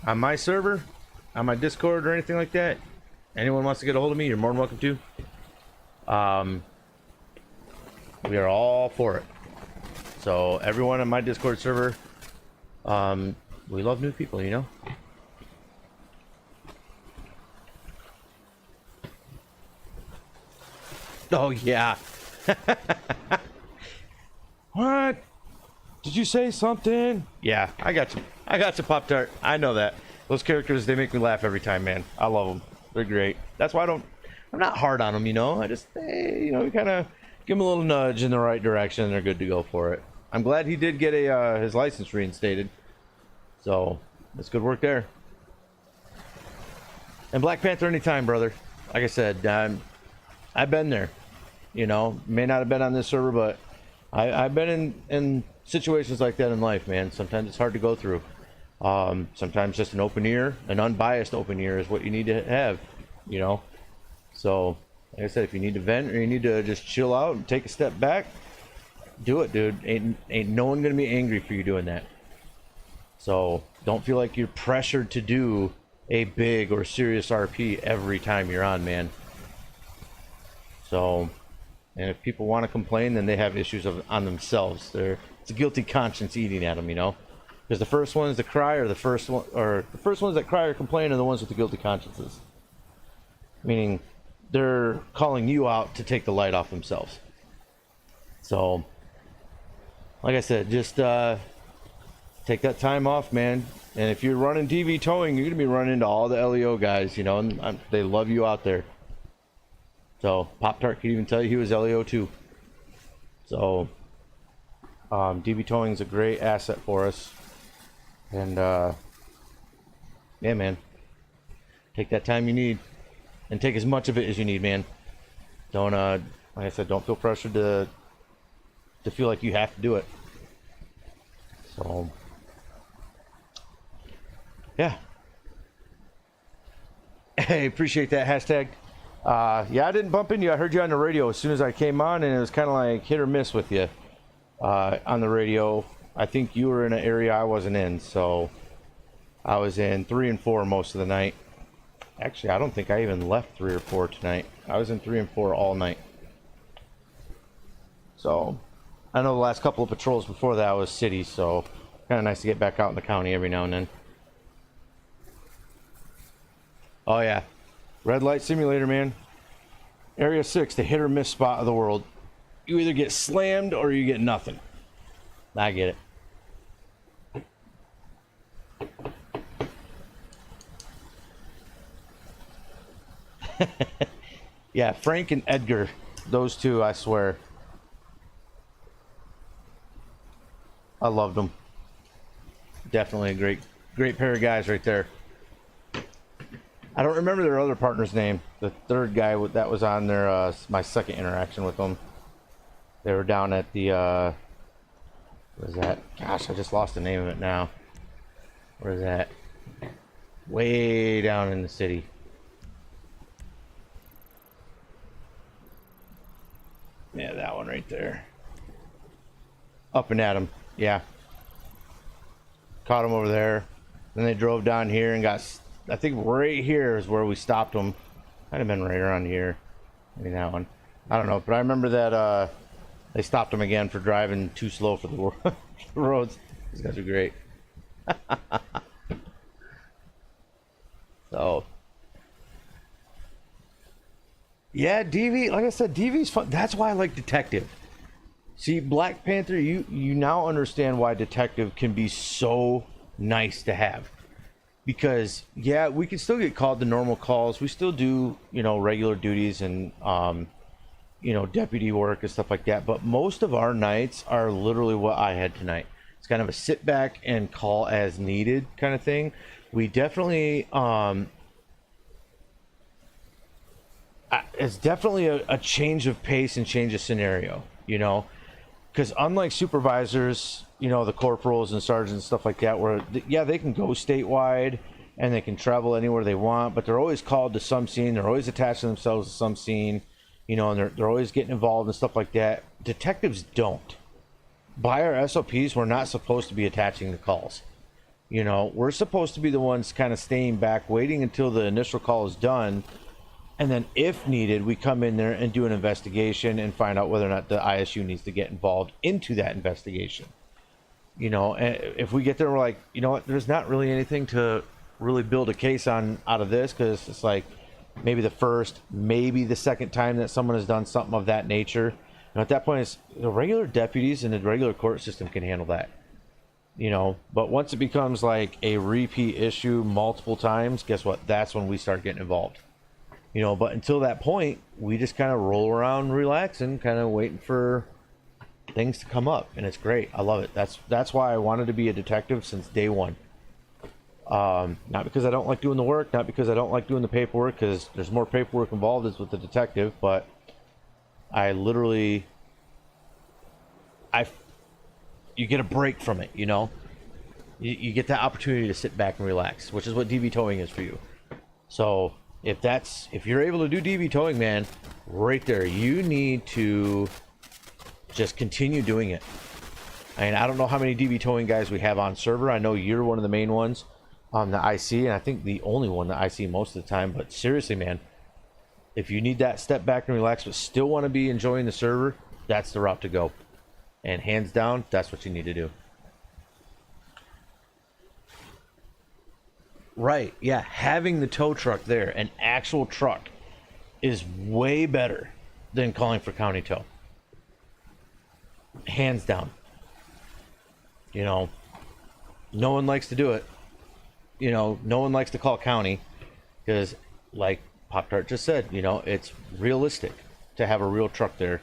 on my server, on my Discord or anything like that, anyone wants to get a hold of me, you're more than welcome to. We are all for it. So, everyone on my Discord server, we love new people, you know? Oh, yeah. What? Did you say something? Yeah, I got you. I got you, Pop-Tart. I know that. Those characters, they make me laugh every time, man. I love them. They're great. That's why I'm not hard on them, you know? I just, you know, kind of give them a little nudge in the right direction and they're good to go for it. I'm glad he did get his license reinstated. So, that's good work there. And Black Panther anytime, brother. Like I said, I've been there, you know. May not have been on this server, but I've been in situations like that in life, man. Sometimes it's hard to go through. Sometimes just an open ear, an unbiased open ear is what you need to have, you know. So, like I said, if you need to vent or you need to just chill out and take a step back, do it, dude. Ain't no one gonna be angry for you doing that. So don't feel like you're pressured to do a big or serious RP every time you're on, man. So, and if people want to complain, then they have issues on themselves. It's a guilty conscience eating at them, you know. Because the first ones that cry are the first ones that cry or complain are the ones with the guilty consciences. Meaning, they're calling you out to take the light off themselves. So, like I said, just take that time off, man. And if you're running DV towing, you're gonna be running into all the LEO guys, you know, and they love you out there. So Pop-Tart could even tell you he was LEO too. So DV towing is a great asset for us. And yeah, man, take that time you need and take as much of it as you need, man. Don't like I said, don't feel pressured to feel like you have to do it. So yeah. Hey, appreciate that hashtag. Yeah, I didn't bump into you. I heard you on the radio as soon as I came on, and it was kind of like hit or miss with you on the radio. I think you were in an area I wasn't in, so I was in 3 and 4 most of the night. Actually, I don't think I even left 3 or 4 tonight. I was in 3 and 4 all night. So I know the last couple of patrols before that was city, so kind of nice to get back out in the county every now and then. Oh yeah. Red light simulator, man. Area 6, the hit or miss spot of the world. You either get slammed or you get nothing. I get it. Yeah, Frank and Edgar. those two, I swear. I loved them. Definitely a great pair of guys right there. I don't remember their other partner's name. The third guy that was on there, my second interaction with them. They were down at the, what is that? Gosh, I just lost the name of it now. Where is that? Way down in the city. Yeah, that one right there. Up and at him. Yeah. Caught him over there. Then they drove down here and got, I think right here is where we stopped them. Might have been right around here. Maybe that one. I don't know. But I remember that they stopped him again for driving too slow for the roads. These guys are great. So. Yeah, DV, like I said, DV's fun. That's why I like Detective. See, Black Panther, you now understand why Detective can be so nice to have. Because, yeah, we can still get called the normal calls. We still do, you know, regular duties and, you know, deputy work and stuff like that. But most of our nights are literally what I had tonight. It's kind of a sit back and call as needed kind of thing. We definitely, it's definitely a change of pace and change of scenario, you know. Because unlike supervisors, you know, the corporals and sergeants and stuff like that, where, yeah, they can go statewide and they can travel anywhere they want, but they're always called to some scene. They're always attaching themselves to some scene, you know, and they're always getting involved and stuff like that. Detectives don't. By our SOPs, we're not supposed to be attaching the calls. You know, we're supposed to be the ones kind of staying back, waiting until the initial call is done. And then if needed, we come in there and do an investigation and find out whether or not the ISU needs to get involved into that investigation. You know, and if we get there, we're like, you know what, there's not really anything to really build a case on out of this, because it's like maybe the first, maybe the second time that someone has done something of that nature. And at that point, it's the regular deputies and the regular court system can handle that. You know, but once it becomes like a repeat issue multiple times, guess what? That's when we start getting involved. You know, but until that point, we just kind of roll around relaxing, kind of waiting for things to come up, and it's great. I love it. That's why I wanted to be a detective since day one. Not because I don't like doing the work, not because I don't like doing the paperwork, because there's more paperwork involved as with the detective, but I literally, you get a break from it, you know? You get that opportunity to sit back and relax, which is what DV towing is for you. So if you're able to do DV towing, man, right there, you need to just continue doing it. And I don't know how many DV towing guys we have on server. I know you're one of the main ones on the IC, and I think the only one that I see most of the time. But seriously, man, if you need that step back and relax but still want to be enjoying the server, that's the route to go. And hands down, that's what you need to do. Right, yeah, having the tow truck there, an actual truck, is way better than calling for county tow. Hands down. You know, no one likes to do it. You know, no one likes to call county because, like Pop-Tart just said, you know, it's realistic to have a real truck there.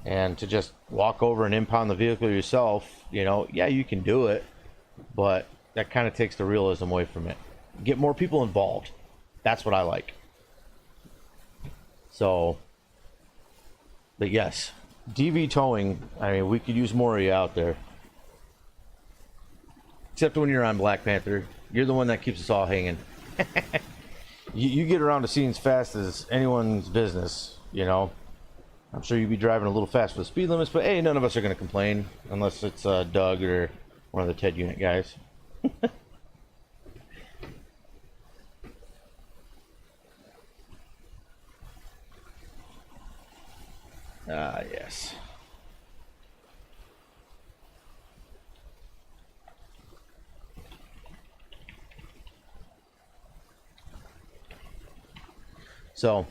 And to just walk over and impound the vehicle yourself, you know, yeah, you can do it, but that kind of takes the realism away from it. Get more people involved. That's what I like. So, but yes, DV towing, I mean, we could use more of you out there. Except when you're on Black Panther, you're the one that keeps us all hanging. you get around the scenes fast as anyone's business, you know. I'm sure you'd be driving a little fast for the speed limits, but hey, none of us are going to complain unless it's Doug or one of the TED unit guys. Yes. So,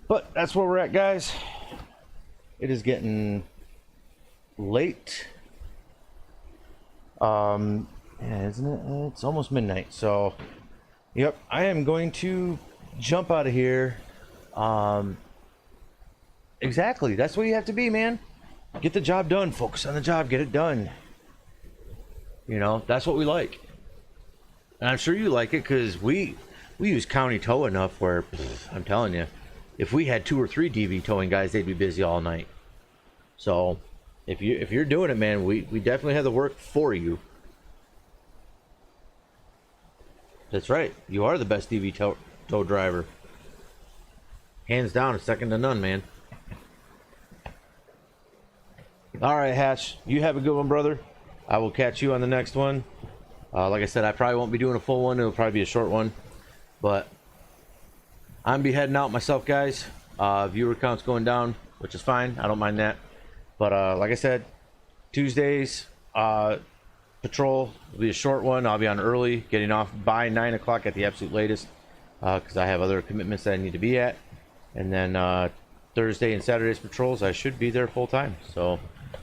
but that's where we're at, guys. It is getting late. Yeah, isn't it? It's almost midnight. So, yep, I am going to jump out of here. Exactly. That's what you have to be, man. Get the job done. Focus on the job. Get it done. You know, that's what we like. And I'm sure you like it because we use county tow enough where, I'm telling you, if we had 2 or 3 DV towing guys, they'd be busy all night. So if you're doing it, man, we definitely have the work for you. That's right. You are the best DV tow driver. Hands down, second to none, man. All right, Hatch. You have a good one, brother. I will catch you on the next one. Like I said, I probably won't be doing a full one. It'll probably be a short one. But I'm be heading out myself, guys. Viewer count's going down, which is fine. I don't mind that. But like I said, Tuesdays, patrol will be a short one. I'll be on early, getting off by 9 o'clock at the absolute latest, because I have other commitments that I need to be at. And then Thursday and Saturday's patrols, I should be there full time. So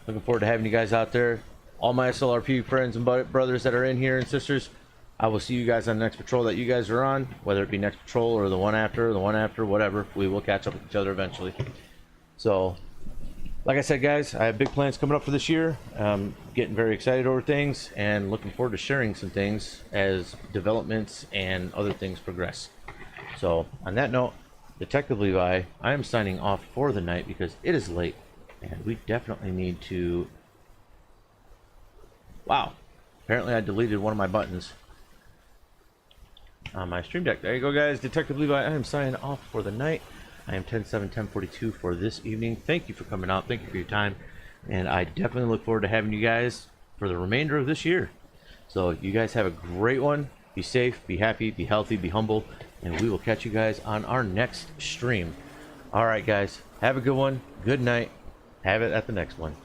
looking forward to having you guys out there. All my SLRP friends and brothers that are in here and sisters, I will see you guys on the next patrol that you guys are on, whether it be next patrol or the one after, whatever. We will catch up with each other eventually. So, like I said, guys, I have big plans coming up for this year. Getting very excited over things and looking forward to sharing some things as developments and other things progress. So, on that note, Detective Levi, I am signing off for the night because it is late and we definitely need to... Wow, apparently I deleted one of my buttons on my stream deck. There you go, guys. Detective Levi, I am signing off for the night. I am 10/7/10/42 for this evening. Thank you for coming out. Thank you for your time. And I definitely look forward to having you guys for the remainder of this year. So you guys have a great one. Be safe, be happy, be healthy, be humble. And we will catch you guys on our next stream. All right, guys. Have a good one. Good night. Have it at the next one.